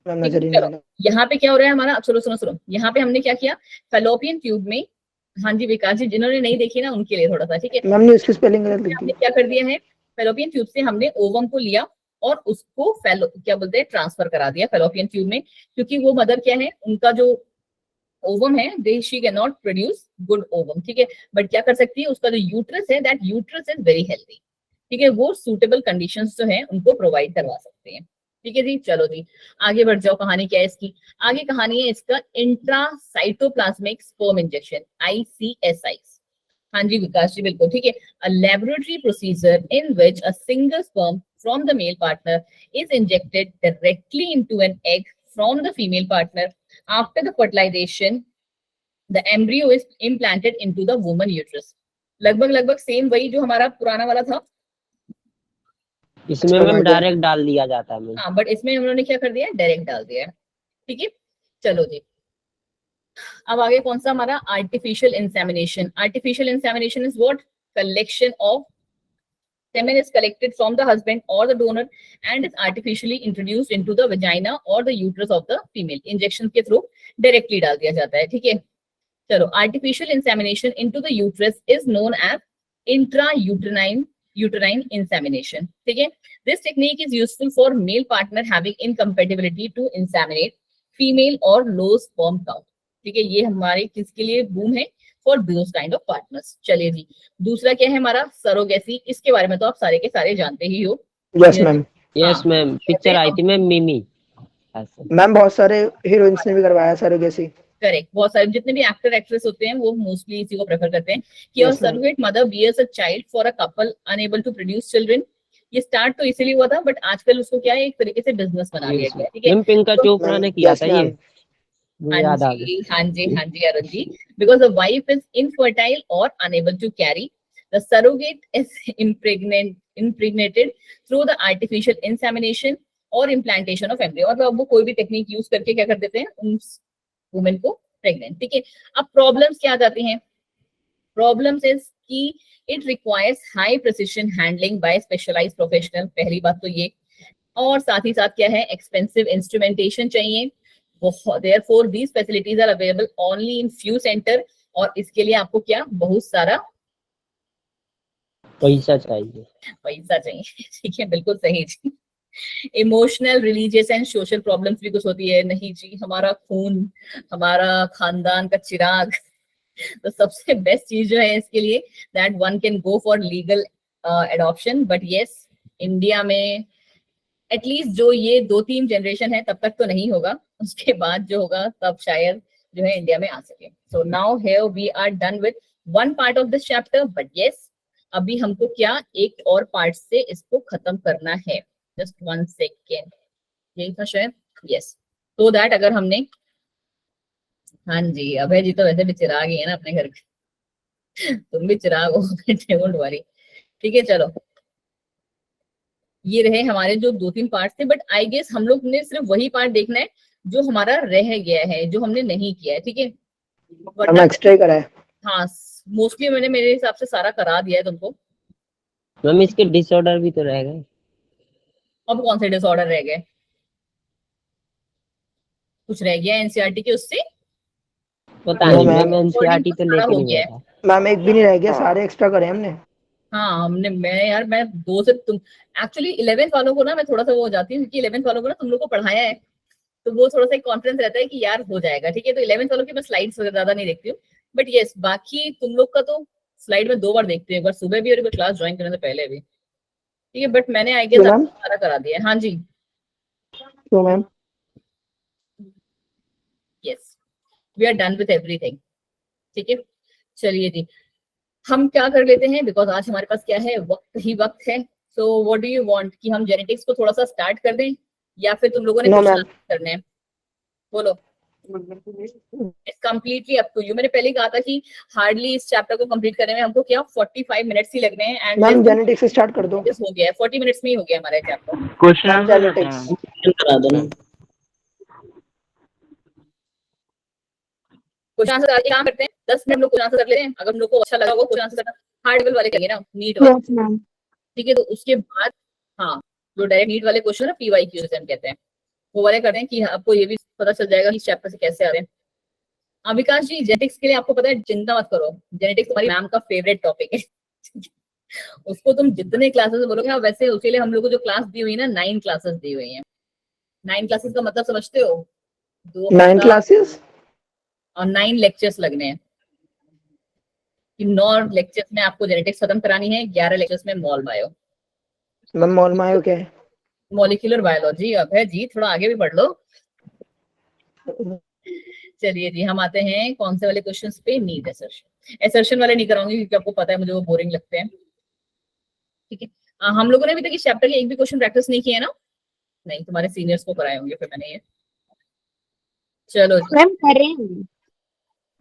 मैम नजर ही नहीं आ रहा। यहाँ पे क्या हो रहा है हमारा, अब सुनो, यहाँ पे हमने क्या किया, फैलोपियन ट्यूब में, हाँ जी विकास जी, जिन्होंने नहीं देखी ना उनके लिए थोड़ा सा, ठीक है। मैम ने उसकी स्पेलिंग गलत लिख दी। हमने क्या कर दिया है, फैलोपियन ट्यूब से हमने ओवम को लिया और उसको क्या बोलते हैं, ट्रांसफर करा दिया फैलोपियन ट्यूब में, क्योंकि वो मदर क्या है, उनका जो ओवम है, they she can not produce good ovum, ठीक है, बट क्या कर सकती है, उसका जो यूट्रस है, that uterus is very healthy, ठीक है, वो सूटेबल कंडीशंस जो है उनको प्रोवाइड करवा सकते हैं, ठीक है जी। चलो जी आगे बढ़ जाओ, कहानी क्या है इसकी, आगे कहानी है इसका इंट्रासाइटोप्लाज्मिक स्पर्म इंजेक्शन, ICSI। हाँ जी विकास जी बिल्कुल ठीक है, a laboratory procedure in which a single sperm from the male partner is injected directly into an egg from the female partner after the fertilization, the embryo is implanted into the woman uterus. लगभग same वही जो हमारा पुराना वाला था, इसमें ma'am direct डाल दिया जाता है मैम। हाँ, बट इसमें हम लोगों ने क्या कर दिया, डायरेक्ट डाल दिया है, ठीक है। चलो जी अब आगे कौन सा हमारा, artificial insemination. Artificial insemination is what, collection of semen is collected from the husband or the donor and is artificially introduced into the vagina or the uterus of the female. Injection के through directly डाल दिया जाता है, ठीक है। चलो, artificial insemination into the uterus is known as intrauterine insemination, ठीक है। This technique is useful for male partner having incompatibility to inseminate female or low sperm count, ठीक है। ये हमारे किसके लिए बूम है, for those kind of partners. चलिए जी दूसरा क्या है हमारा, सरोगेसी। इसके बारे में तो आप सारे के सारे जानते ही हो। Yes ma'am. Yes ma'am, picture आई थी मैम मिमी। मैम बहुत सारे हीरोइंस ने भी करवाया सरोगेसी। करेक्ट, बहुत सारे जितने भी एक्टर एक्ट्रेस होते हैं वो मोस्टली इसी को प्रेफर करते हैं कि और Yes, ma'am. surrogate mother bears a child for a couple unable to produce children ये स्टार्ट तो इसीलिए हुआ था, बट आजकल उसको क्या है, एक तरीके से बिजनेस बना लिया गया है, ठीक है। मैम पिंका तो- चोपड़ा ने किया Yes, था ये, ma'am. मुझे हाँ याद आ जी गया। हाँ जी Arun ji, because the wife is infertile और unable to carry, the surrogate is impregnated through the artificial insemination और इम्प्लांटेशन ऑफ एम्ब्रियो, मतलब अब वो कोई भी टेक्निक यूज करके क्या कर देते हैं उन वुमेन को प्रेग्नेंट, ठीक है। अब प्रॉब्लम्स क्या आ जाती हैं, प्रॉब्लम्स इज कि it requires high precision handling by specialised professional, पहली बात तो ये, और साथ ही साथ क्या है, एक्सपेंसिव इंस्ट्रूमेंटेशन चाहिए, therefore these facilities are available only in few center, और इसके लिए आपको क्या, बहुत सारा पैसा चाहिए। पैसा चाहिए, ठीक है, बिल्कुल सही जी। Emotional, religious and social problems भी कुछ होती है, नहीं जी हमारा खून, हमारा खानदान का चिराग, तो सबसे बेस्ट चीज जो है इसके लिए, that one can go for legal adoption, but yes India में एटलीस्ट जो ये 2-3 जनरेशन है तब तक तो नहीं होगा, उसके बाद जो होगा तब शायद जो है इंडिया में आ सके। So now here we are done with one part of this chapter, but yes अभी हमको क्या एक और पार्ट से इसको खत्म करना है, जस्ट 1 सेकेंड, यही था शायद, यस, तो दैट अगर हमने, हाँ जी अभय जी तो वैसे भी चिराग ही है ना अपने घर के, तुम भी चिराग हो, डोंट वरी, ठीक है। चलो ये रहे हमारे जो 2-3 पार्ट थे, बट आई गेस हम लोग ने सिर्फ वही पार्ट देखना है जो हमारा रह गया है, जो हमने नहीं किया है, ठीक है। हम एक्स्ट्रा ही करा है। हाँ मोस्टली मैंने मेरे हिसाब से सारा करा दिया है तुमको। मैम इसके डिसऑर्डर भी तो रह गए। अब कौन से डिसऑर्डर रह गए, कुछ रह गया एनसीईआरटी के उससे? पता No, नहीं ma'am. मैम, एनसीईआरटी तो सारा लेके हो नहीं गया गया है। था। मैम एक भी नहीं रह गया, सारे एक्स्ट्रा करे हमने। हाँ हमने, मैं 2 से तुम एक्चुअली 11th वालों को ना मैं थोड़ा सा वो हो जाती हूँ, क्योंकि 11th वालों को ना तुम लोग को पढ़ाया है, तो वो थोड़ा सा एक कॉन्फिडेंस रहता है कि यार हो जाएगा, ठीक है। तो 11th वालों की मैं स्लाइड्स ज्यादा नहीं देखती हूँ, बट यस बाकी तुम लोग का तो स्लाइड में 2 बार देखती हूँ, एक बार सुबह भी और एक बार क्लास ज्वाइन करने से पहले भी, ठीक है। बट मैंने आई गेस क्यों मैम? सारा करा दिया है। हाँ जी क्यों ma'am? Yes we are done with everything, ठीक है। चलिए जी हम क्या कर लेते हैं, बिकॉज आज हमारे पास क्या है, वक्त ही वक्त है। So what do you want कि हम जेनेटिक्स को थोड़ा सा स्टार्ट कर दें, या फिर तुम लोगों ने No, क्वेश्चन ma'am. करने हैं, बोलो, it's completely up to you. मैंने पहले ही कहा था कि हार्डली इस चैप्टर को कंप्लीट करने में हमको क्या 45 मिनट्स ही लगने हैं, एंड मैम जेनेटिक्स से स्टार्ट कर दो। हो गया है, 40 मिनट्स में ही हो गया हमारा चैप्टर। क्वेश्चन मैम आंसर करते जेनेटिक्स हैं। करा दो ना। क्वेश्चन आंसर करके काम करते हैं, 10 मिनट हम लोग क्वेश्चन आंसर कर लेते हैं, अगर हम लोग को अच्छा लगा होगा क्वेश्चन आंसर करना, हार्ड लेवल वाले करेंगे ना, नीट वाले, ठीक है। तो उसके बाद हाँ जो डायरेक्ट नीट वाले क्वेश्चन है पीवाईक्यू हम कहते हैं, वो वाले करते हैं कि आपको ये भी पता चल जाएगा कि इस चैप्टर से कैसे आ रहे हैं। विकास जी जेनेटिक्स के लिए आपको पता है, चिंता मत करो, जेनेटिक्स तुम्हारी मैम का फेवरेट टॉपिक है उसको तुम जितने क्लासेस बोलोगे ना, वैसे उसके लिए हम लोग को जो क्लास दी हुई है ना, 9 क्लासेस दी हुई है। 9 क्लासेस का मतलब समझते हो, 2 9 क्लासेस और 9 लेक्चर्स लगने हैं, कि 9 लेक्चर्स में आपको जेनेटिक्स खत्म करानी है, 11 लेक्चर्स में मॉल बायो, मैम मॉल मायो क्या है? Molecular biology. अब है जी थोड़ा आगे भी पढ़ लो। चलिए जी हम आते हैं कौन से वाले क्वेश्चंस पे, नीड असर्शन। असर्शन वाले नहीं कराऊंगी क्योंकि आपको पता है मुझे वो बोरिंग लगते हैं, ठीक है। हम लोगों ने अभी तक इस चैप्टर के एक भी क्वेश्चन प्रैक्टिस नहीं किए ना, नहीं तुम्हारे सीनियर्स को कराए होंगे फिर मैंने ये। चलो जी मैम करें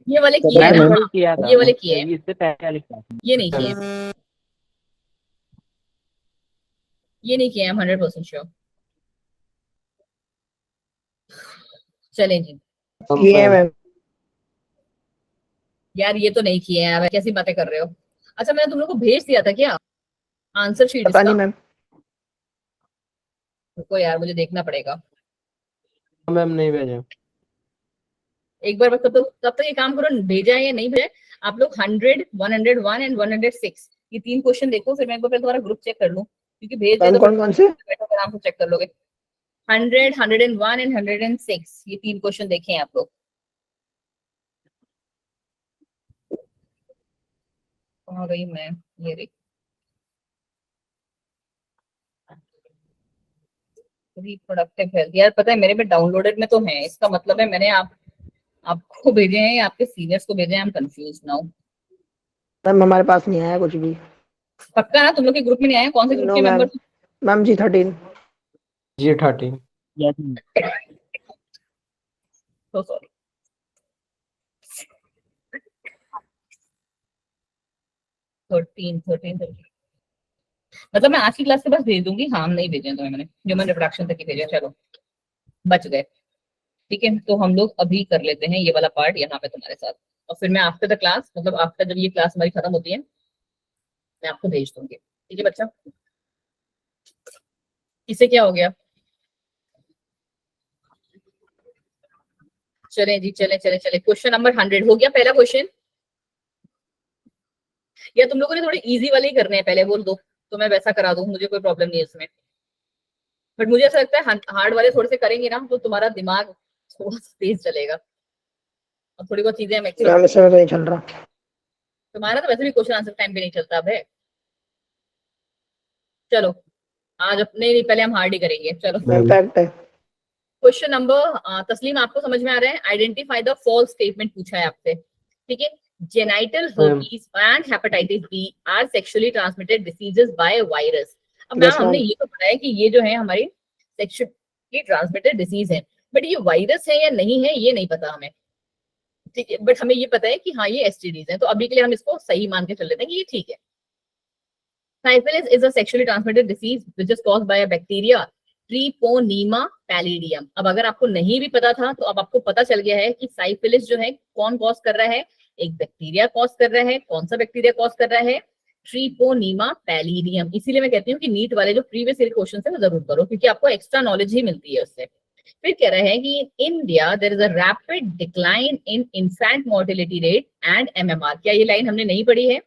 ये वाले किए हैं मैंने ना, कल किया था, ये वाले किए हैं, इससे पहले किया। ये नहीं किए हैं, ये नहीं किए हैं, 100% श्योर। चले जी ये मैम यार ये तो नहीं किए हैं, अब कैसी बातें कर रहे हो। अच्छा मैंने तुम लोग को भेज दिया था क्या आंसर शीट पता इसका? नहीं मैम। रुको यार मुझे देखना पड़ेगा मैम नहीं भेजा। एक बार, बस तब तक ये काम करो, भेजा है या नहीं भेजा है। आप लोग 100, 101 एंड 106 ये 3 क्वेश्चन देखो, फिर मैं एक बार तुम्हारा ग्रुप चेक कर लूं, क्योंकि भेज दिया मैम तो कौन कौन से? बैठो आराम से चेक कर लोगे। 100, 101 एंड 106 ये 3 क्वेश्चन देखे हैं आप लोग। कहाँ गई मैं, ये रही। रिप्रोडक्टिव हेल्थ, यार पता है मेरे में डाउनलोडेड में तो है, इसका मतलब है मैंने आपको भेजे हैं या आपके सीनियर्स को भेजे हैं, I am confuse now. Ma'am हमारे पास नहीं आया कुछ भी। पक्का ना तुम लोग के ग्रुप में नहीं आया? कौन से ग्रुप नो के ma'am. Member? Ma'am G13 G13 Yes. So sorry. Thirteen मतलब मैं आज की क्लास के बस भेज दूंगी, हाँ नहीं भेजे तो मैंने ह्यूमन रिप्रोडक्शन तक ही भेजा, चलो बच गए। ठीक है, तो हम लोग अभी कर लेते हैं ये वाला पार्ट यहाँ पे तुम्हारे साथ, और फिर मैं आफ्टर द क्लास, मतलब आफ्टर जब ये क्लास हमारी खत्म होती है मैं आपको भेज दूंगी। ठीक है बच्चा, इससे क्या हो गया? चले जी, चले चले चले, क्वेश्चन नंबर 100 हो गया पहला क्वेश्चन, या तुम लोगों ने थोड़े इजी वाले ही करने हैं पहले, बोल दो तो मैं वैसा करा दूं, मुझे कोई प्रॉब्लम नहीं है इसमें, बट मुझे ऐसा लगता है हार्ड वाले थोड़े से करेंगे ना तो तुम्हारा दिमाग थोड़ा सा तेज चलेगा, और थोड़ी बहुत चीजें हम मैम इसमें तो नहीं चल रहा। तुम्हारा तो वैसे भी क्वेश्चन आंसर टाइम पे नहीं चलता अब है। चलो आज अपने नहीं, पहले हम हार्ड ही करेंगे, चलो इम्पैक्ट है। क्वेश्चन नंबर, तस्लीम आपको समझ में आ रहा है? आइडेंटिफाई द फॉल्स स्टेटमेंट पूछा है आपसे, ठीक है। Genital herpes and hepatitis B are sexually transmitted diseases by virus. अब मैम हमने ये तो पढ़ा है कि ये जो है हमारी सेक्सुअली ट्रांसमिटेड डिसीज है, बट ये वायरस है या नहीं है ये नहीं पता हमें, ठीक है, बट हमें ये पता है कि हाँ ये एसटीडीज है, तो अभी के लिए हम इसको सही मान के चल लेते हैं कि ये ठीक है। Syphilis is a sexually transmitted disease which is caused by a bacteria Treponema pallidum। अब अगर आपको नहीं भी पता था तो अब आपको पता चल गया है कि साइफिलिस जो है कौन कॉज कर रहा है, एक बैक्टीरिया कॉज कर रहा है। कौन सा बैक्टीरिया कॉज कर रहा है? ट्रीपोनीमा पैलिडियम। इसीलिए मैं कहती हूँ कि नीट वाले जो प्रीवियस ईयर क्वेश्चन है वो जरूर करो, क्योंकि आपको एक्स्ट्रा नॉलेज ही मिलती है उससे। फिर कह रहे हैं कि in India there is a rapid decline in infant mortality rate and MMR. क्या ये लाइन हमने नहीं पढ़ी है?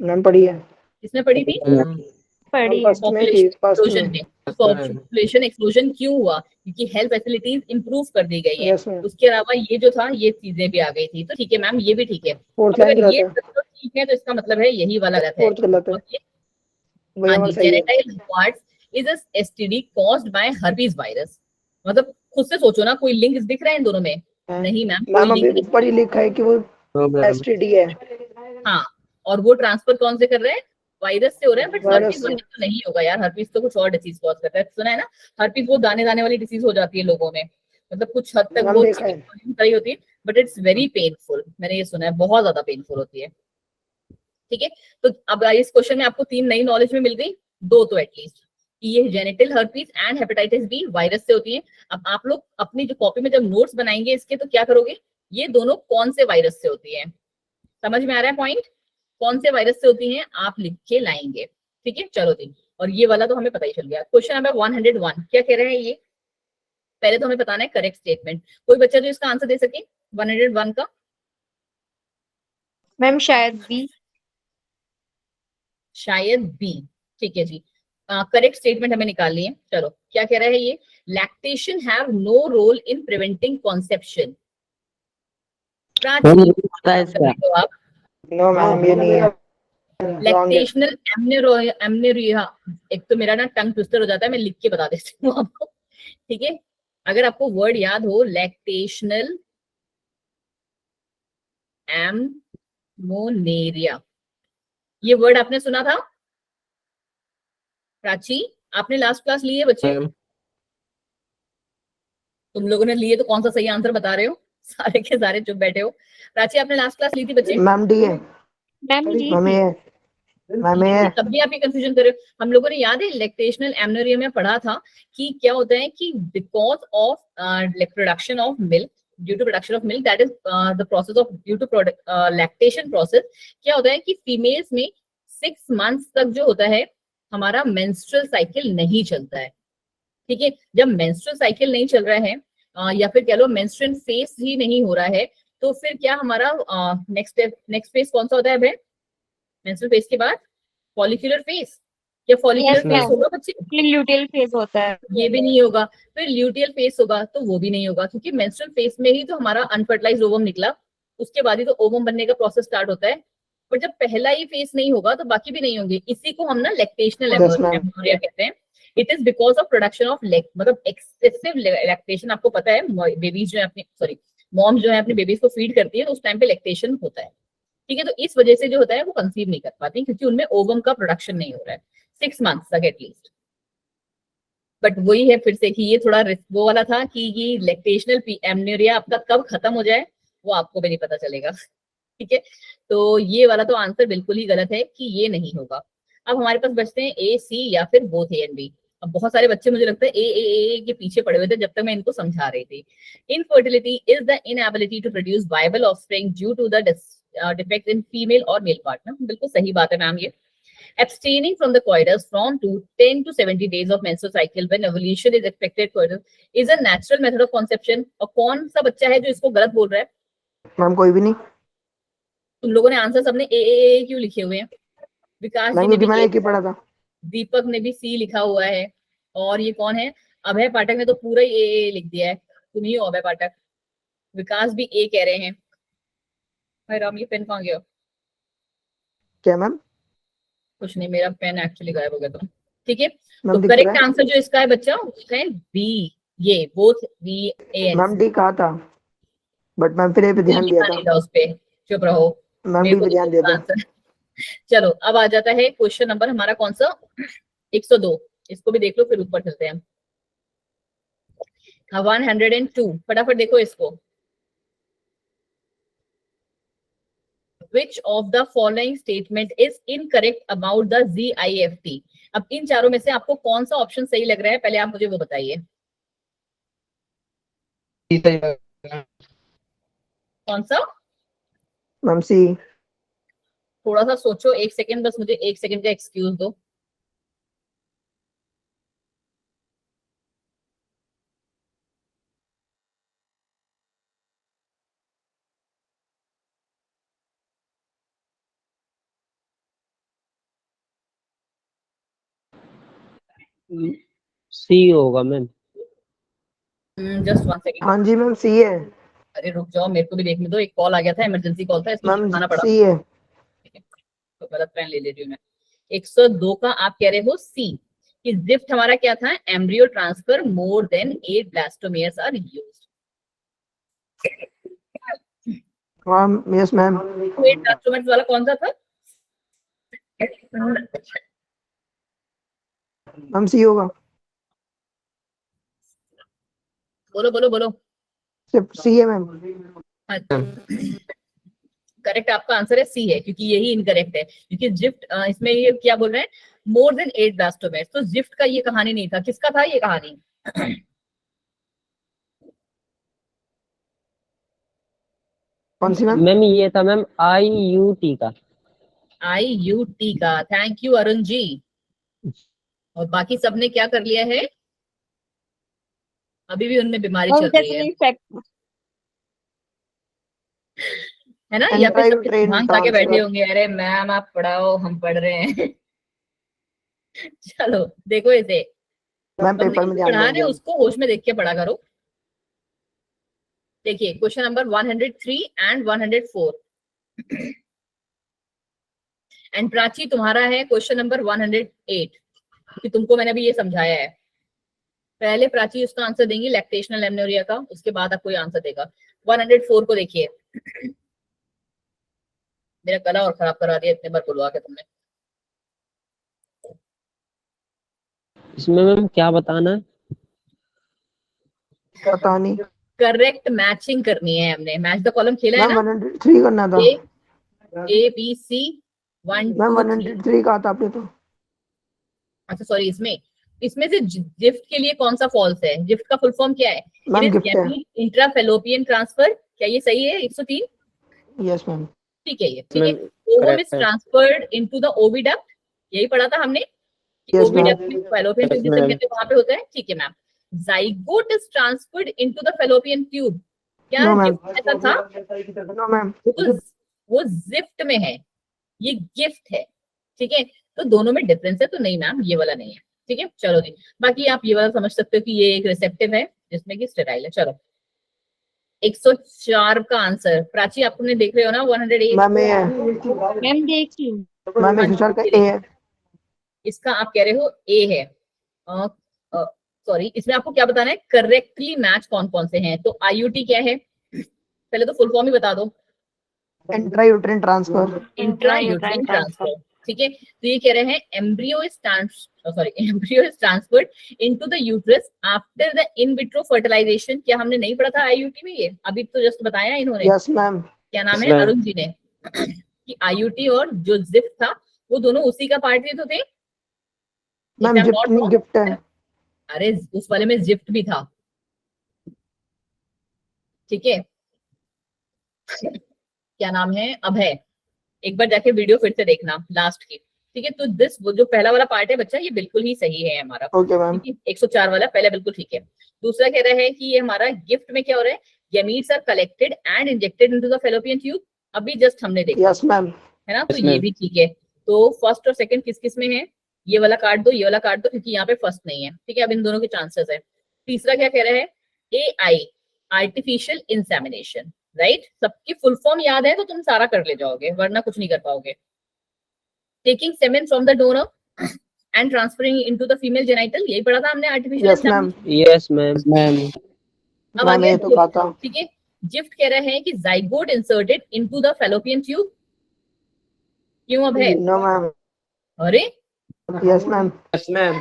मैम पढ़ी है। किसने पढ़ी थी? पढ़ी फर्स्ट में थी, फर्स्ट में। पॉपुलेशन एक्सप्लोजन क्यों हुआ? क्योंकि हेल्थ फैसिलिटीज इंप्रूव कर दी गई है। Yes ma'am. उसके अलावा ये जो था ये चीजें भी आ गई थी, तो ठीक है मैम, ये भी ठीक है। फोर्थ अब लाइन अगर ये गलत है, तो ठीक है तो इसका मतलब है यही वाला गलत है। फोर्थ गलत है, वही हाँ हमारा जी, सही है। Genital warts is a STD caused by herpes virus. मतलब खुद से सोचो ना, कोई लिंक दिख रहा है इन दोनों में? नहीं मैम, मैम कोई अभी लिंक ऊपर ही लिखा है कि वो एसटीडी है। हाँ, और वो ट्रांसफर कौन से कर रहे हैं? वायरस से हो रहा है, बट वायरस हर्पीज से। तो नहीं होगा यार, हर्पीज तो कुछ और डिसीज कॉज करता है। सुना है ना, हर्पीज वो दाने दाने वाली डिसीज हो जाती है लोगों में, मतलब कुछ हद तक मैम वो देखा है। सही होती है, बट इट्स वेरी पेनफुल। मैंने ये सुना है, बहुत ज्यादा पेनफुल होती है। ठीक है, तो अब इस क्वेश्चन में आपको 3 नई नॉलेज में मिल गई, 2 तो एटलीस्ट, कि ये genital herpes and hepatitis B virus से होती है। अब आप लोग अपनी जो कॉपी में जब नोट्स बनाएंगे इसके, तो क्या करोगे, ये दोनों कौन से वायरस से होती है, समझ में आ रहा है पॉइंट? कौन से वायरस से होती हैं आप लिख के लाएंगे। ठीक है, चलो जी, और ये वाला तो हमें पता ही चल गया। क्वेश्चन नंबर 101 क्या कह रहे हैं ये? पहले तो हमें बताना है करेक्ट स्टेटमेंट। कोई बच्चा जो इसका आंसर दे सके 101 का? मैम शायद बी। शायद बी। ठीक है जी, करेक्ट स्टेटमेंट हमें निकालनी है। चलो क्या कह रहा है ये? Lactation have no role in preventing conception. पता है इसका। तो आप नो मैम ये नहीं है। Wrong है। लैक्टेशनल एमनेरिया, एक तो मेरा ना टंग ट्विस्टर हो जाता है, मैं लिख के बता देती हूँ आपको। ठीक है, अगर आपको वर्ड याद हो, लैक्टेशनल एमोनेरिया, ये वर्ड आपने सुना था? प्राची, आपने लास्ट क्लास ली है बच्चे? तुम लोगों ने लिए तो कौन सा सही आंसर बता रहे हो? सारे के सारे चुप बैठे हो। प्राची आपने लास्ट क्लास ली थी बच्चे? मैम डी है। मैम जी मैम ये मैम ये तब भी आप ये कंफ्यूजन कर रहे हो। हम लोगों ने याद है लैक्टेशनल एमनेरिया में पढ़ा था कि क्या होता है कि because of production of milk, due to production of milk, that is the process of due to lactation process, क्या होता है कि फीमेल्स में 6 मंथ्स तक जो होता है हमारा मेंस्ट्रुअल साइकिल नहीं चलता है। ठीक है, जब मेंस्ट्रुअल साइकिल नहीं चल रहा है या फिर कह लो मेंस्ट्रुअल फेस ही नहीं हो रहा है, तो फिर क्या हमारा नेक्स्ट फेज कौन सा होता है? मेंस्ट्रुअल फेज के बाद फॉलिक्यूलर फेज, या फॉलिक्यूलर Yes, फेज ma'am. होगा बच्चे? ल्यूटियल फेज होता है। ये भी नहीं होगा। फिर ल्यूटियल फेज होगा तो वो भी नहीं होगा, क्योंकि मेंस्ट्रुअल फेज में ही तो हमारा अनफर्टिलाइज्ड ओवम निकला, उसके बाद ही तो ओवम बनने का प्रोसेस स्टार्ट होता है। पर जब पहला ही फेज नहीं होगा तो बाकी भी नहीं होंगे। इसी को हम ना लैक्टेशनल Yes, ma'am. एमोनिया कहते हैं। It is because of production of मतलब एक्सेसिव लैक्टेशन। आपको पता है बेबीज जो है अपनी मॉम जो है अपने बेबीज को फीड करती है तो उस टाइम पे लैक्टेशन होता है। ठीक है, तो इस वजह से जो होता है वो कंसीव नहीं कर पाती, क्योंकि उनमें ओवम का प्रोडक्शन नहीं हो रहा है 6 मंथ्स तक एटलीस्ट। बट वही है फिर से कि ये थोड़ा वो वाला था कि ये लैक्टेशनल एमनोरिया आपका कब खत्म हो जाए वो आपको भी नहीं पता चलेगा। ठीक है, तो ये वाला तो आंसर बिल्कुल ही गलत है कि ये नहीं होगा। अब हमारे पास बचते हैं ए, सी या फिर बोथ ए एंड बी। अब बहुत सारे बच्चे मुझे लगता है ए के पीछे पड़े हुए थे जब तक मैं इनको समझा रही थी। Infertility is the inability to produce viable offspring due to the defect in female और मेल पार्टनर। बिल्कुल सही बात है मैम ये। Abstaining from the coitus from 10 to 70 days of menstrual cycle when ovulation is expected coitus is a natural method of conception। और कौन सा बच्चा है जो इसको गलत बोल रहा है? मैम कोई भी नहीं तुम लोगों ने आंसर सबने ए क्यों लिखे हुए हैं? विकास जी मैम, ने क्योंकि मैंने भी एक ही पढ़ा था। दीपक ने भी सी लिखा हुआ है। और ये कौन है? अभय पाठक ने तो पूरा ही ए लिख दिया है। तुम ही हो अभय पाठक। विकास भी ए कह रहे हैं। भाई राम, ये पेन कहाँ गया? क्या मैम? कुछ नहीं, मेरा पेन एक्चुअली गायब हो गया था। ठीक है, मैम तो दिख करेक्ट रहा है आंसर जो इसका है बच्चा वो है बी, ये both B A and ma'am. D कहा था बट मैम फिर ए पे ध्यान दिया था। उस पे चुप रहो, मैम मेरे डी को पे ध्यान दिया था। आंसर। चलो अब आ जाता है क्वेश्चन नंबर हमारा कौन सा? 102। इसको भी देख लो फिर ऊपर चलते हैं। 102 फटाफट देखो इसको। Which of the following statement is incorrect about the ZIFT? अब इन चारों में से आपको कौन सा ऑप्शन सही लग रहा है, पहले आप मुझे वो बताइए। कौन सा? मैम सी। थोड़ा सा सोचो, 1 सेकेंड, बस मुझे 1 सेकेंड का एक्सक्यूज दो। सी होगा मैम। Just 1 second. हाँ जी मैम सी है। अरे रुक जाओ, मेरे को भी देखने दो। एक कॉल आ गया था, इमरजेंसी कॉल था, इसमें मैम उठाना पड़ा। सी है। तो गलत पेन ले रही हूँ मैं। 102 का आप कह रहे हो सी कि जिफ्ट हमारा क्या था? Embryo transfer more than 8 blastomeres are used. हाँ यस मैम। 8 ब्लास्टोमेयर्स वाला कौन सा था? मैम सी होगा। बोलो बोलो बोलो। सिर्फ सी है मैम। अच्छा, करेक्ट आपका आंसर है सी है, क्योंकि यही इनकरेक्ट है। क्योंकि जिफ्ट इसमें ये क्या बोल रहे हैं? मोर देन 8 ब्लास्टोमेयर्स। तो जिफ्ट का ये कहानी नहीं था। किसका था ये कहानी? कौन सी मैम? मैम ये था मैम IUT का। IUT का। Thank you Arun ji. और बाकी सबने क्या कर लिया है? अभी भी उनमें बीमारी चल रही है ना? या फिर सब भांग खा के बैठे होंगे, अरे मैम आप पढ़ाओ हम पढ़ रहे हैं। चलो देखो इसे। मैम पेपर में ध्यान पढ़ा रहे देंगे। उसको होश में देख के पढ़ा करो। देखिए question number 103 and 104। And Prachi तुम्हारा है क्वेश्चन नंबर 108, कि तुमको मैंने अभी ये समझाया है। पहले प्राची उसका आंसर देंगी लैक्टेशनल एमनोरिया का, उसके बाद आप कोई आंसर देगा। 104 को देखिए। मेरा गला और खराब करा दिया इतने बार बुलवा के तुमने। इसमें मैम क्या बताना है? पता नहीं करेक्ट मैचिंग करनी है हमने। मैच द कॉलम खेला है मैम। ना? 103 करना था ए बी सी 1 मैम। 2 3। 103 कहा था आपने तो। अच्छा सॉरी, इसमें से जिफ्ट के लिए कौन सा फॉल्स है? जिफ्ट का फुल फॉर्म क्या है? मैम गिफ्ट है। Intrafallopian transfer. क्या ये सही है? 103 यस मैम। ठीक है। ये ठीक है। Ovum is transferred into the oviduct. यही पढ़ा था हमने। Yes, oviduct ma'am. में फेलोपियन ट्यूब जिसे कहते हैं वहां पे होता है। ठीक है ma'am. Zygote is transferred into the fallopian tube. क्या नो मैम। ऐसा था? No ma'am. वो जिफ्ट में है, ये गिफ्ट है। ठीक है, तो दोनों में डिफरेंस है। तो नहीं मैम, ये वाला नहीं है। ठीक है, चलो जी। बाकी आप ये वाला समझ सकते हो कि ये एक रिसेप्टिव है जिसमें कि स्टेराइल है। चलो 104 का आंसर प्राची आपने देख रहे हो ना? 108 मैम ए है। मैम देखी। मैम 104 का ए है। इसका आप कह रहे हो ए है। सॉरी, इसमें आपको क्या बताना है? करेक्टली मैच कौन कौन से हैं? तो IUT क्या है? पहले तो फुल फॉर्म ही बता दो। Intrauterine transfer. Intrauterine transfer. ठीक है, तो ये कह रहे हैं embryo is transferred into the uterus after the in vitro fertilisation. क्या हमने नहीं पढ़ा था आईयूटी में? ये अभी तो जस्ट बताया इन्होंने। Yes ma'am. क्या नाम Yes, है ma'am. अरुण जी ने कि आईयूटी और जो जिफ्ट था वो दोनों उसी का पार्ट तो थे। मैम If I'm जिप्ट not नहीं wrong, गिफ्ट है। अरे उस वाले में जिफ्ट भी था, ठीक है। क्या नाम है अभय, एक बार जाके वीडियो फिर से देखना लास्ट की, ठीक है। तो दिस वो जो पहला वाला पार्ट है बच्चा, ये बिल्कुल ही सही है हमारा, ओके मैम। ठीक है। 104 वाला पहले बिल्कुल ठीक है। दूसरा कह रहा है कि ये हमारा गिफ्ट में क्या हो रहा है, gametes are collected and injected into the fallopian tube, अभी जस्ट हमने देखा, यस मैम। है ना। तो Yes, ये ma'am. भी ठीक है। तो फर्स्ट और सेकंड किस किस में है, ये वाला काट दो, ये वाला काट दो, क्योंकि यहाँ पे फर्स्ट नहीं है, ठीक है। अब इन दोनों के चांसेस है। तीसरा क्या कह रहा है, AI आर्टिफिशियल इंसेमिनेशन, राइट। सबकी फुल फॉर्म याद है तो तुम सारा कर ले जाओगे, वरना कुछ नहीं कर पाओगे। Taking semen from the donor and transferring into the female genital, यही पढ़ा था हमने artificial yes ma'am. Yes ma'am. Ma'am अब मैम आगे ये तो कहा था। ठीक है। गिफ्ट कह रहे हैं कि zygote inserted into the fallopian tube, क्यों अब है? No ma'am. अरे yes ma'am. Yes ma'am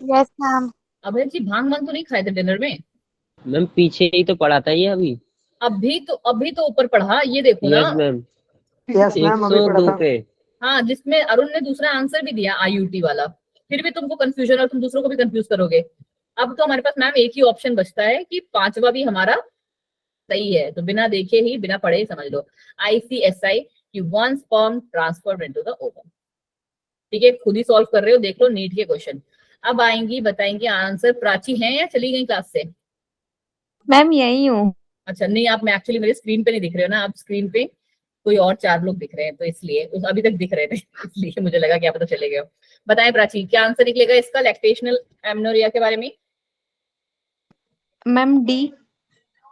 yes ma'am. Abhay ji भांग वांग तो नहीं खाए थे डिनर में? मैम पीछे ही तो पढ़ा था ये अभी। अभी तो ऊपर पढ़ा, ये देखो ना। Yes ma'am. यस मैम अभी पढ़ा 102 था। पे। हाँ, जिसमें अरुण ने दूसरा आंसर भी दिया आईयूटी वाला, फिर भी तुमको कंफ्यूजन और तुम दूसरों को भी कंफ्यूज करोगे। अब तो हमारे पास मैम एक ही ऑप्शन बचता है कि पांचवा भी हमारा सही है, तो बिना देखे ही बिना पढ़े ही समझ लो। ICSI कि one sperm transferred into the ovum, ठीक है। खुद ही सॉल्व कर रहे हो, देख लो नीट के क्वेश्चन। अब आएंगी बताएंगे आंसर। प्राची हैं या चली गई क्लास से? मैम यही हूँ। अच्छा नहीं, आप मैं एक्चुअली मेरे स्क्रीन पे नहीं दिख रहे हो ना, आप स्क्रीन पे कोई और 4 लोग दिख रहे हैं, तो इसलिए अभी तक दिख रहे थे इसलिए मुझे लगा क्या पता चले गए हो। बताएं प्राची, क्या आंसर निकलेगा इसका लैक्टेशनल एमनोरिया के बारे में? Ma'am D.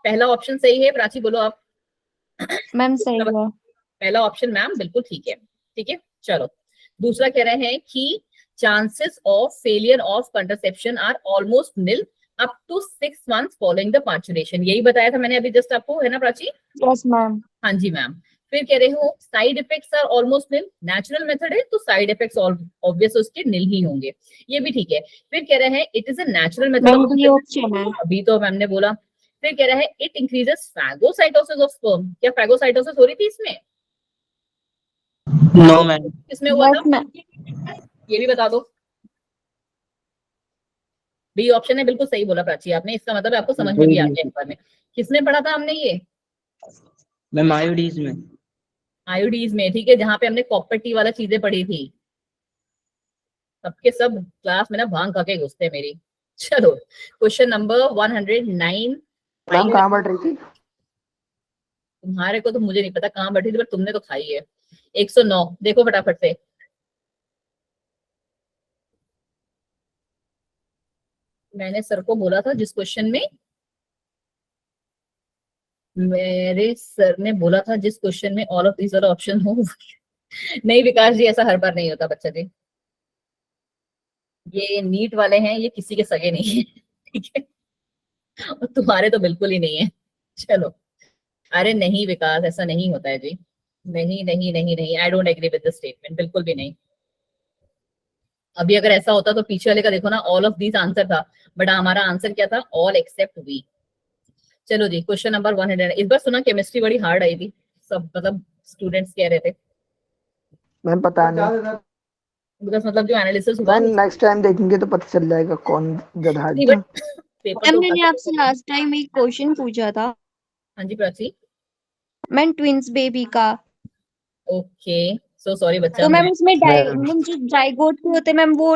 पहला ऑप्शन सही है, प्राची बोलो आप। मैम सही है। पहला ऑप्शन मैम बिल्कुल ठीक है, ठीक है। चलो दूसरा कह रहे हैं कि chances of failure of contraception are almost nil up to 6 months following the parturition, यही बताया था मैंने अभी जस्ट आपको, है ना प्राची? Yes ma'am. हाँ जी मैम। फिर कह रहे हो side effects are almost nil, natural method है तो साइड इफेक्ट्स ऑब्वियस उसके निल ही होंगे, ये भी ठीक है। फिर कह रहे हैं it is a natural ma'am D method, option है। अभी तो मैम ने बोला। फिर कह रहा है it increases phagocytosis of sperm, क्या फैगोसाइटोसिस हो रही थी इसमें? नो मैम किसमें हुआ यस था मैम। ये भी बता दो। बी ऑप्शन है, बिल्कुल सही बोला प्राची आपने, इसका मतलब आपको समझ में भी आ गया एक बार में। किसमें पढ़ा था हमने ये? मैम आयोडीज में। आयोडीज में, ठीक है, जहां पे हमने कॉपर टी वाला चीजें पढ़ी थी। सबके सब क्लास में ना भांग खा के घुसते मेरी। चलो क्वेश्चन नंबर 109। मैम कहाँ बढ़ रही थी? तुम्हारे को तो मुझे नहीं पता कहाँ बैठी थी, पर तुमने तो खाई है। 109 देखो फटाफट से। मैंने सर को बोला था जिस क्वेश्चन में, मेरे सर ने बोला था जिस क्वेश्चन में all of these are option हो। नहीं विकास जी, ऐसा हर बार नहीं होता बच्चा जी, ये नीट वाले हैं, ये किसी के सगे नहीं है ठीक है, और तुम्हारे तो बिल्कुल ही नहीं है। चलो अरे नहीं विकास, ऐसा नहीं होता है जी, नहीं नहीं नहीं नहीं, I don't agree with this statement, बिल्कुल भी नहीं। अभी अगर ऐसा होता तो पीछे वाले का देखो ना, ऑल ऑफ दीज आंसर था, बट हमारा आंसर क्या था, ऑल एक्सेप्ट वी। चलो जी क्वेश्चन नंबर 100। इस बार सुना केमिस्ट्री बड़ी हार्ड आई थी, सब मतलब स्टूडेंट्स कह रहे थे, मैम पता नहीं, बिकॉज मतलब जो एनालिसिस हुआ मैम नेक्स्ट टाइम देखेंगे तो पता चल जाएगा कौन गधा नहीं, है। बट पेपर मैम तो मैंने आपसे लास्ट टाइम एक क्वेश्चन पूछा था हाँ जी प्राची। मैम ट्विंस बेबी का, ओके सो सॉरी बच्चा, तो मैम मुझे उसमें मैम। मैम जो जाइगोट के होते हैं मैम वो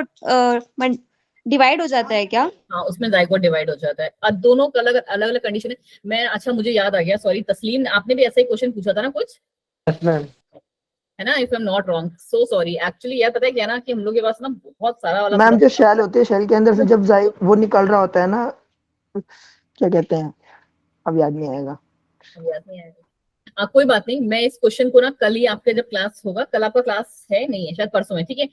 डिवाइड हो जाता है क्या? हाँ उसमें जाइगोट डिवाइड हो जाता है, अब दोनों का अलग अलग अलग कंडीशन है। मैं अच्छा मुझे याद आ गया, सॉरी तस्लीम, आपने भी ऐसा ही क्वेश्चन पूछा था ना कुछ, यस मैम है ना? If I am not wrong, so sorry. Actually यार पता है क्या ना, कि हम लोग के पास ना बहुत सारा वाला मैम जो शेल होती है, शेल के अंदर से जब वो निकल रहा होता है ना, क्या कहते हैं, अब याद नहीं आएगा। याद नहीं आएगा। कोई बात नहीं, मैं इस क्वेश्चन को ना कल ही आपके जब क्लास होगा, कल आपका क्लास है नहीं है शायद, परसों है, ठीक है,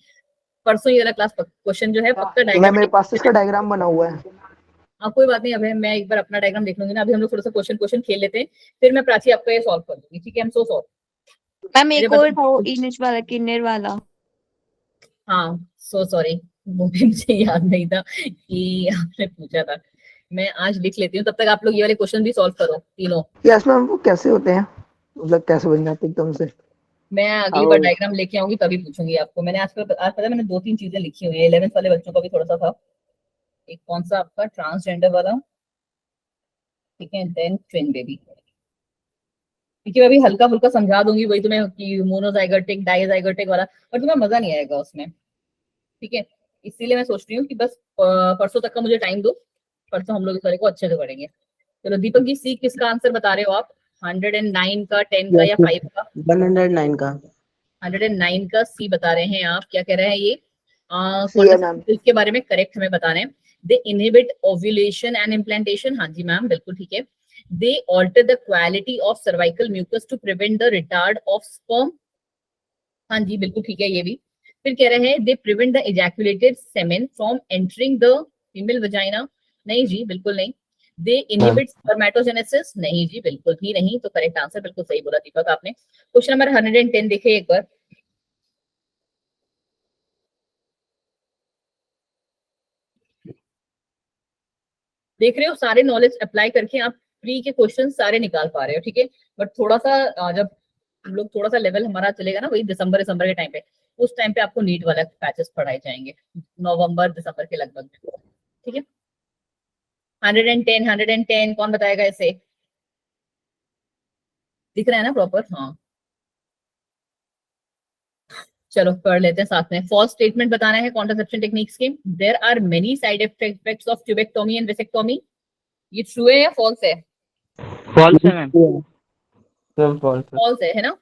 परसों ये वाला क्लास क्वेश्चन जो है पक्का मैं डायग्राम। मेरे पास इसका डायग्राम बना हुआ है। हाँ कोई बात नहीं, अभी मैं एक बार अपना डायग्राम देख लूंगी ना, अभी हम लोग थोड़ा सा क्वेश्चन खेल लेते हैं, फिर मैं प्राची आपका ये सॉल्व कर दूंगी, ठीक है? हम सो सॉरी। मैम एक और था वो इनिश वाला, किन्नर वाला। हाँ सो सॉरी, वो भी मुझे याद नहीं था कि आपने पूछा था। मैं आज लिख लेती हूँ, तब तक आप लोग ये वाले क्वेश्चन भी सॉल्व करो तीनों। यस मैम, वो कैसे होते हैं, मतलब कैसे बन जाते हैं एकदम से? मैं अगली बार डायग्राम लेके आऊंगी तभी पूछूंगी आपको। मैंने आज पता है मैंने 2-3 चीजें लिखी हुई है, 11th वाले बच्चों का भी थोड़ा सा था। एक कौन सा आपका ट्रांसजेंडर वाला, ठीक है, देन ट्विन बेबी, ठीक है। मैं अभी हल्का फुल्का समझा दूंगी वही तुम्हें कि मोनोजाइगोटिक डाइजाइगोटिक वाला, पर तुम्हें मजा नहीं आएगा उसमें, ठीक है। इसीलिए मैं सोच रही हूँ कि बस परसों तक का मुझे टाइम दो, परसों हम लोग इस वाले को अच्छे से पढ़ेंगे। चलो दीपक जी, सी किसका आंसर बता रहे हो आप? 109 का, 10 का या 5 का? 109 का। 109 का सी बता रहे हैं आप। क्या कह रहे हैं ये? सी है मैम। इसके बारे में करेक्ट हमें बताना है। They inhibit ovulation and implantation, हाँ जी मैम बिल्कुल ठीक है। They alter the quality of cervical mucus to prevent the retard of sperm, हाँ जी बिल्कुल ठीक है ये भी। फिर कह रहे हैं they prevent the ejaculated semen from entering the female vagina, नहीं जी बिल्कुल नहीं। दे इनहिबिट स्पर्मेटोजेनेसिस, नहीं जी बिल्कुल भी नहीं। तो करेक्ट आंसर बिल्कुल सही बोला दीपक आपने। क्वेश्चन नंबर 110 देखिए एक बार। देख रहे हो, सारे नॉलेज अप्लाई करके आप प्री के क्वेश्चन सारे निकाल पा रहे हो, ठीक है। बट थोड़ा सा जब हम लोग थोड़ा सा लेवल हमारा चलेगा ना, वही दिसंबर के टाइम पे, उस टाइम पे आपको नीट वाला पैचेस पढ़ाए जाएंगे, नवंबर दिसंबर के लगभग में, ठीक है। 110 110 कौन बताएगा इसे? दिख रहा है ना प्रॉपर? हाँ चलो पढ़ लेते हैं साथ में। फॉल्स स्टेटमेंट बताना है कॉन्ट्रासेप्शन टेक्निक्स के। There are many side effects of tubectomy and vasectomy, ये ट्रू है या फॉल्स है? फॉल्स है मैम। Ma'am false. फॉल्स है ना?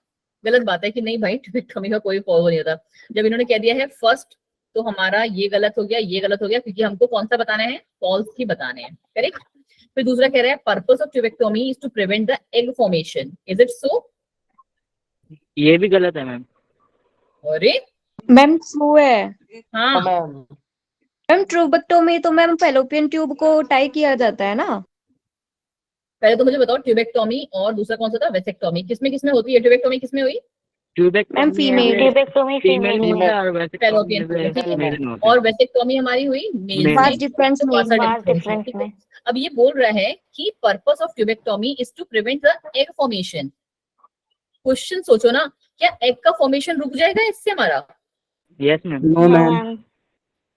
गलत बात है कि नहीं भाई, ट्यूबेक्टोमी का कोई फॉल्स नहीं होता। जब इन्होंने कह दिया है फर्स्ट, तो हमारा ये गलत हो गया, ये गलत हो गया, क्योंकि हमको कौन सा बताना है? फॉल्स ही बताने हैं, करेक्ट। फिर दूसरा कह रहा है purpose of tubectomy is to prevent the egg formation, is it so? ये भी गलत है मैम। अरे मैम ट्रू है हाँ, मैम। ट्यूबेक्टोमी तो मैम फेलोपियन ट्यूब को टाई किया जाता है ना। पहले तो मुझे बताओ ट्यूबेक्टोमी और दूसरा कौन सा था? वेसेक्टोमी। किसमें किसमें होती है ट्यूबेक्टोमी? किसमें हुई? Ma'am female tubectomy female female और फैलोपियन वैसे ट्यूब, ठीक है। मेल होता है। और वेसेक्टोमी हमारी हुई मेल Male में, वास्ट डिफरेंस में वासा वास्ट डिफरेंस में, डिफरेंस ठीक है। में। अब ये बोल रहा है कि purpose of tubectomy is to prevent the egg formation. Question सोचो ना, क्या एग का फॉर्मेशन रुक जाएगा इससे हमारा? Yes ma'am. No ma'am. Ma'am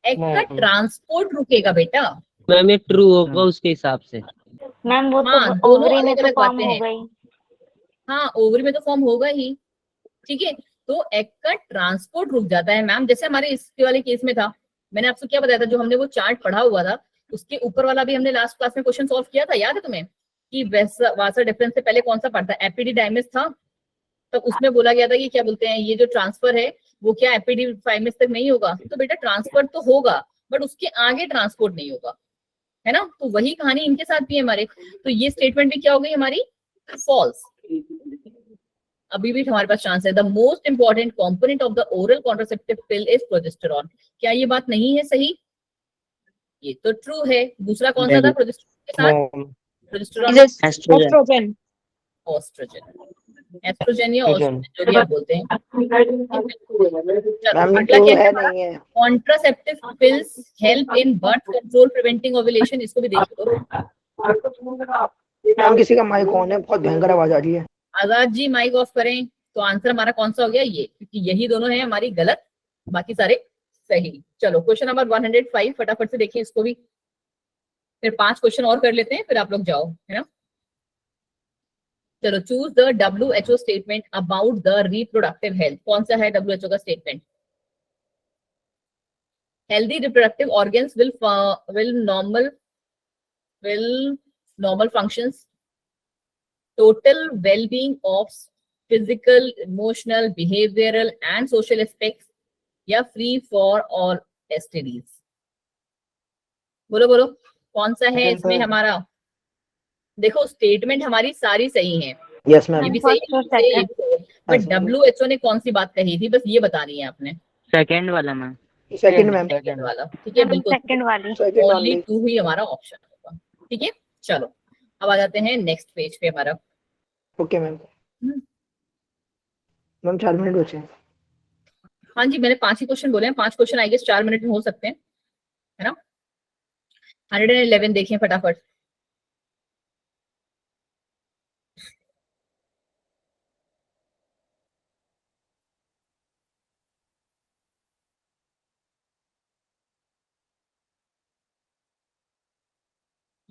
egg का ट्रांसपोर्ट रुकेगा बेटा। मैम ये ट्रू होगा उसके हिसाब से। मैम वो हाँ, तो दोनों ओवरी में अलग तो अलग फॉर्म बातें हो हैं। गई। हाँ ओवरी में तो फॉर्म होगा ही, ठीक है। तो एग का ट्रांसपोर्ट रुक जाता है मैम, जैसे हमारे इसके वाले केस में था। मैंने आपसे क्या बताया था, जो हमने वो चार्ट पढ़ा हुआ था, उसके ऊपर वाला भी हमने लास्ट क्लास में क्वेश्चन सॉल्व किया था, याद है तुम्हें? कि वासा डिफरेंस से पहले कौन सा पढ़ता है? एपिडिडाइमिस था। तब उसमें बोला गया था कि क्या बोलते हैं, ये जो ट्रांसफर है वो क्या एपिडिडाइमिस तक नहीं होगा? तो बेटा ट्रांसफर तो होगा, बट उसके आगे ट्रांसपोर्ट नहीं होगा, है ना। तो वही कहानी इनके साथ भी है हमारे। तो ये स्टेटमेंट भी क्या हो गई हमारी? फॉल्स। अभी भी हमारे पास चांस है। The most important component of the oral contraceptive pill is progesterone, क्या ये बात नहीं है सही? ये तो ट्रू है। दूसरा कौन सा था प्रोजेस्टेरॉन के साथ? Progesterone, oestrogen. ऑस्ट्रोजन, एस्ट्रोजन या ऑस्ट्रोजन जो भी आप बोलते हैं। मैम अगला ट्रू क्या है है? नहीं है? Contraceptive pills help in birth control preventing ovulation, इसको भी देख लो। मैम किसी का माइक ऑन है, बहुत भयंकर आवाज आ रही है। आजाद जी माइक ऑफ करें। तो आंसर हमारा कौन सा हो गया? ये, क्योंकि यही दोनों है हमारी गलत, बाकी सारे सही। चलो क्वेश्चन नंबर 105 फटाफट से देखिए इसको भी, फिर 5 क्वेश्चन और कर लेते हैं, फिर आप लोग जाओ, है ना। चलो choose the WHO statement about the reproductive health. कौन सा है WHO का statement? Healthy reproductive organs will normal functions, total well-being of physical, emotional, behavioral and social aspects, या free for all STDs। बोलो बोलो कौन सा है इसमें हमारा? देखो स्टेटमेंट हमारी सारी सही है, यस मैम। ये भी सही है, ये भी सही है, ये भी सही है। बट WHO ने कौन सी बात कही थी, बस ये बतानी है आपने। सेकंड वाला मैम। Second ma'am. सेकंड वाला, ठीक है बिल्कुल। सेकंड वाली। Second only only. 2 ही हमारा ऑप्शन होगा, ठीक है। चलो अब आ जाते हैं नेक्स्ट पेज पे हमारा। Okay ma'am. मैम 4 मिनट बचे हैं। हाँ जी, मैंने 5 ही क्वेश्चन बोले हैं, 5 क्वेश्चन आई गेस 4 मिनट में हो सकते हैं, है ना। 111 देखिए फटाफट।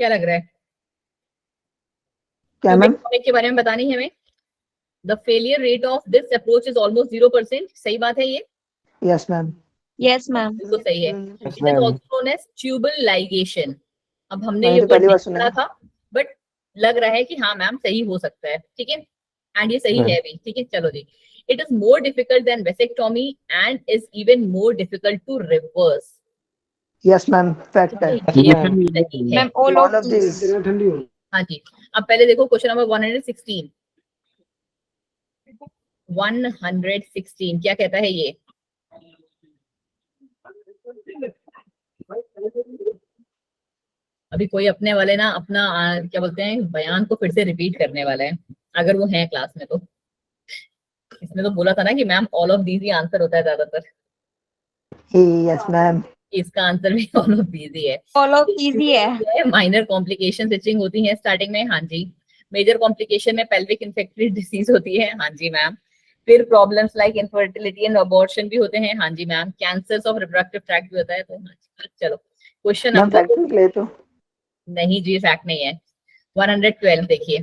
क्या लग रहा है? क्या मैम? क्यूबिक के बारे में बतानी है हमें। The failure rate of this approach is almost 0%। सही बात है ये, यस मैम। Yes ma'am. बिल्कुल सही है। Yes, it is ma'am. Also known as tubal ligation. अब हमने मैंने ये तो पहली वर्ड बार नहीं सुना पढ़ा है। था, बट लग रहा है कि हाँ मैम सही हो सकता है, ठीक है, एंड ये सही हाँ। है भी, ठीक है। चलो जी, it is more difficult than vasectomy and is even more difficult to reverse. Yes ma'am, fact है। ये मैम। सही है। Ma'am all all of of this. हाँ जी, अब पहले देखो क्वेश्चन नंबर 116। 116 क्या कहता है ये? अभी कोई अपने वाले ना अपना क्या बोलते हैं बयान को फिर से रिपीट करने वाला है, अगर वो है क्लास में तो। इसमें तो बोला था ना कि मैम ऑल ऑफ दीज ही आंसर होता है ज्यादातर। Yes ma'am. इसका आंसर भी ऑल ऑफ दीज ही है। ऑल ऑफ इजी है। माइनर कॉम्प्लिकेशन इचिंग होती है स्टार्टिंग में, हाँ जी। मेजर कॉम्प्लिकेशन में पेल्विक इन्फेक्टिव डिसीज होती है, हाँ जी मैम। फिर problems like infertility and abortion भी होते हैं, हाँ जी ma'am. Cancers of reproductive tract भी होता है, तो हाँ जी। चलो क्वेश्चन मैम नंबर, फैक्ट निकले तो। नहीं जी फैक्ट नहीं है। 112 देखिए।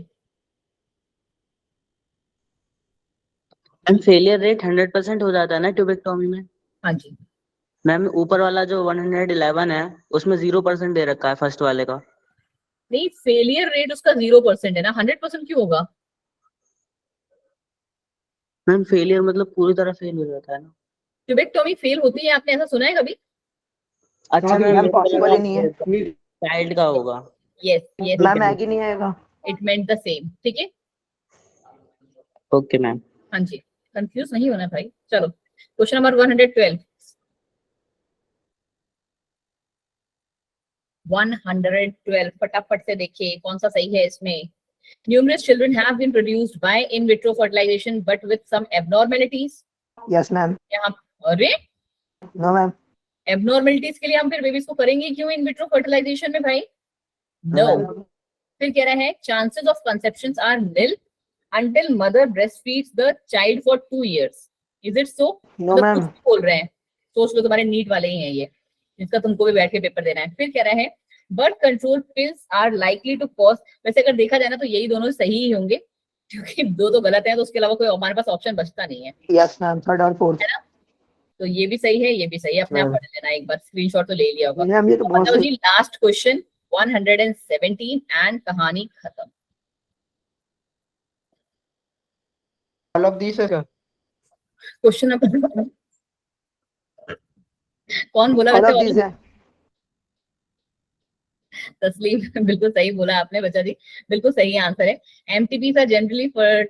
मैम फेलियर रेट 100% हो जाता है ना ट्यूबेक्टोमी में। हाँ जी, मैम ऊपर वाला जो 111 है उसमें 0% दे रखा है फर्स्ट वाले का। नहीं फेलियर रेट उसका 0% है ना, 100% क्यों होगा? मैम फेलियर मतलब पूरी तरह फेल हो जाता है ना। ट्यूबेक्टोमी फेल होती है, आपने ऐसा सुना है कभी? अच्छा मैम मैम पॉसिबल ही नहीं है। चाइल्ड का होगा। यस यस, मैम आगे नहीं आएगा। इट मेंट द सेम, ठीक है। Okay ma'am. हाँ जी, कंफ्यूज नहीं होना भाई। चलो क्वेश्चन नंबर 112। 112 फटाफट से देखिए कौन सा सही है इसमें। Numerous children have been produced by in vitro fertilization but with some abnormalities. Yes ma'am. यहाँ अरे नो मैम। एबनॉर्मेलिटीज के लिए हम फिर बेबीज को करेंगे क्यों इन विट्रो फर्टिलाइजेशन में भाई? नो। फिर कह रहा है chances of conceptions are nil until mother breastfeeds the child for 2 years. Is it so? No तो मैम। कुछ बोल रहे हैं, सोच लो तुम्हारे नीट वाले ही हैं ये, जिसका तुमको भी बैठ के पेपर देना है। फिर कह रहा है birth control pills are likely to cause, वैसे अगर देखा जाए ना तो यही दोनों सही ही होंगे, क्योंकि दो तो गलत है, तो उसके अलावा कोई हमारे पास ऑप्शन बचता नहीं है। यस मैम, थर्ड और फोर्थ। तो ये भी सही है, ये भी सही है, अपने आप पढ़ लेना, एक बार स्क्रीनशॉट तो ले लिया होगा। मैम ये तो बहुत मतलब सही। जी लास्ट क्वेश्चन 117 एंड कहानी खत्म। ऑल ऑफ दीस है क्या? क्वेश्चन नंबर कौन बोला ऑल वैसे? ऑफ दीस है। तस्लीम बिल्कुल सही बोला आपने बच्चा जी, बिल्कुल सही आंसर है। MTPs are generally for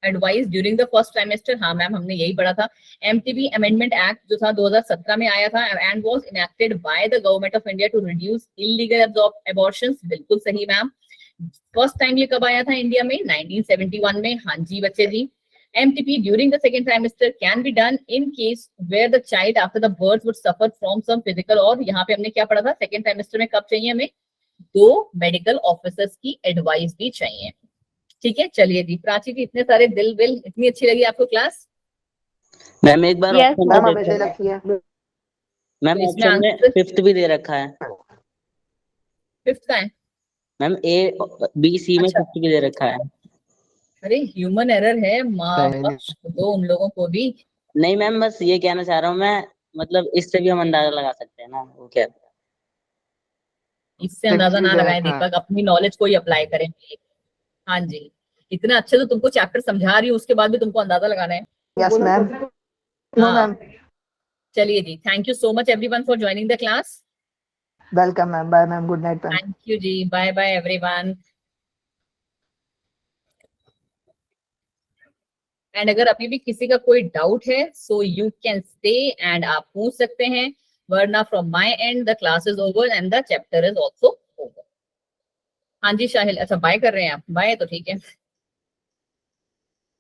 advice during the first trimester. हाँ मैम हमने यही पढ़ा था। एमटीपी अमेंडमेंट एक्ट जो था 2017 में आया था and was enacted by the government of India to reduce illegal abortions. बिल्कुल सही मैम। फर्स्ट टाइम ये कब आया था इंडिया में? 1971 में। हाँ जी बच्चे जी। MTP during the second trimester can be done in case where the child after the birth would suffer from some physical, और यहाँ पे हमने क्या पढ़ा था सेकेंड ट्राइमेस्टर में कब चाहिए हमें? 2 मेडिकल ऑफिसर्स की एडवाइस भी चाहिए, ठीक है। चलिए जी, प्राची जी इतने सारे दिल विल, इतनी अच्छी लगी आपको क्लास? मैम एक बार Yes, ऑप्शन मैम में हमेशा ही देखो। लगती है। मैम तो इसमें ऑप्शन में आंसर 5th भी दे रखा है। 5th का है? मैम ए बी सी में अच्छा। 5th भी दे रखा है। अरे ह्यूमन एरर है, माँ बख्श दो उन लोगों को भी। नहीं मैम बस ये कहना चाह रहा हूँ मैं, मतलब इससे भी हम अंदाजा लगा सकते हैं ना वो क्या। इससे अंदाजा ना लगाएं दीपक, अपनी नॉलेज को ही अप्लाई करें। हाँ जी, इतना अच्छे तो तुमको चैप्टर समझा रही हूँ, उसके बाद भी तुमको अंदाजा लगाना है। Yes ma'am. नो हाँ। मैम। चलिए जी, thank you so much everyone for joining the class. Welcome ma'am. Bye ma'am. Good night ma'am. Thank you जी, बाय बाय एवरीवन। एंड अगर अभी भी किसी का कोई डाउट है so you can stay and आप पूछ सकते हैं, वरना from my end the class is over and the chapter is also over. हाँ जी शाहिल, अच्छा बाय कर रहे हैं आप? बाय तो ठीक है।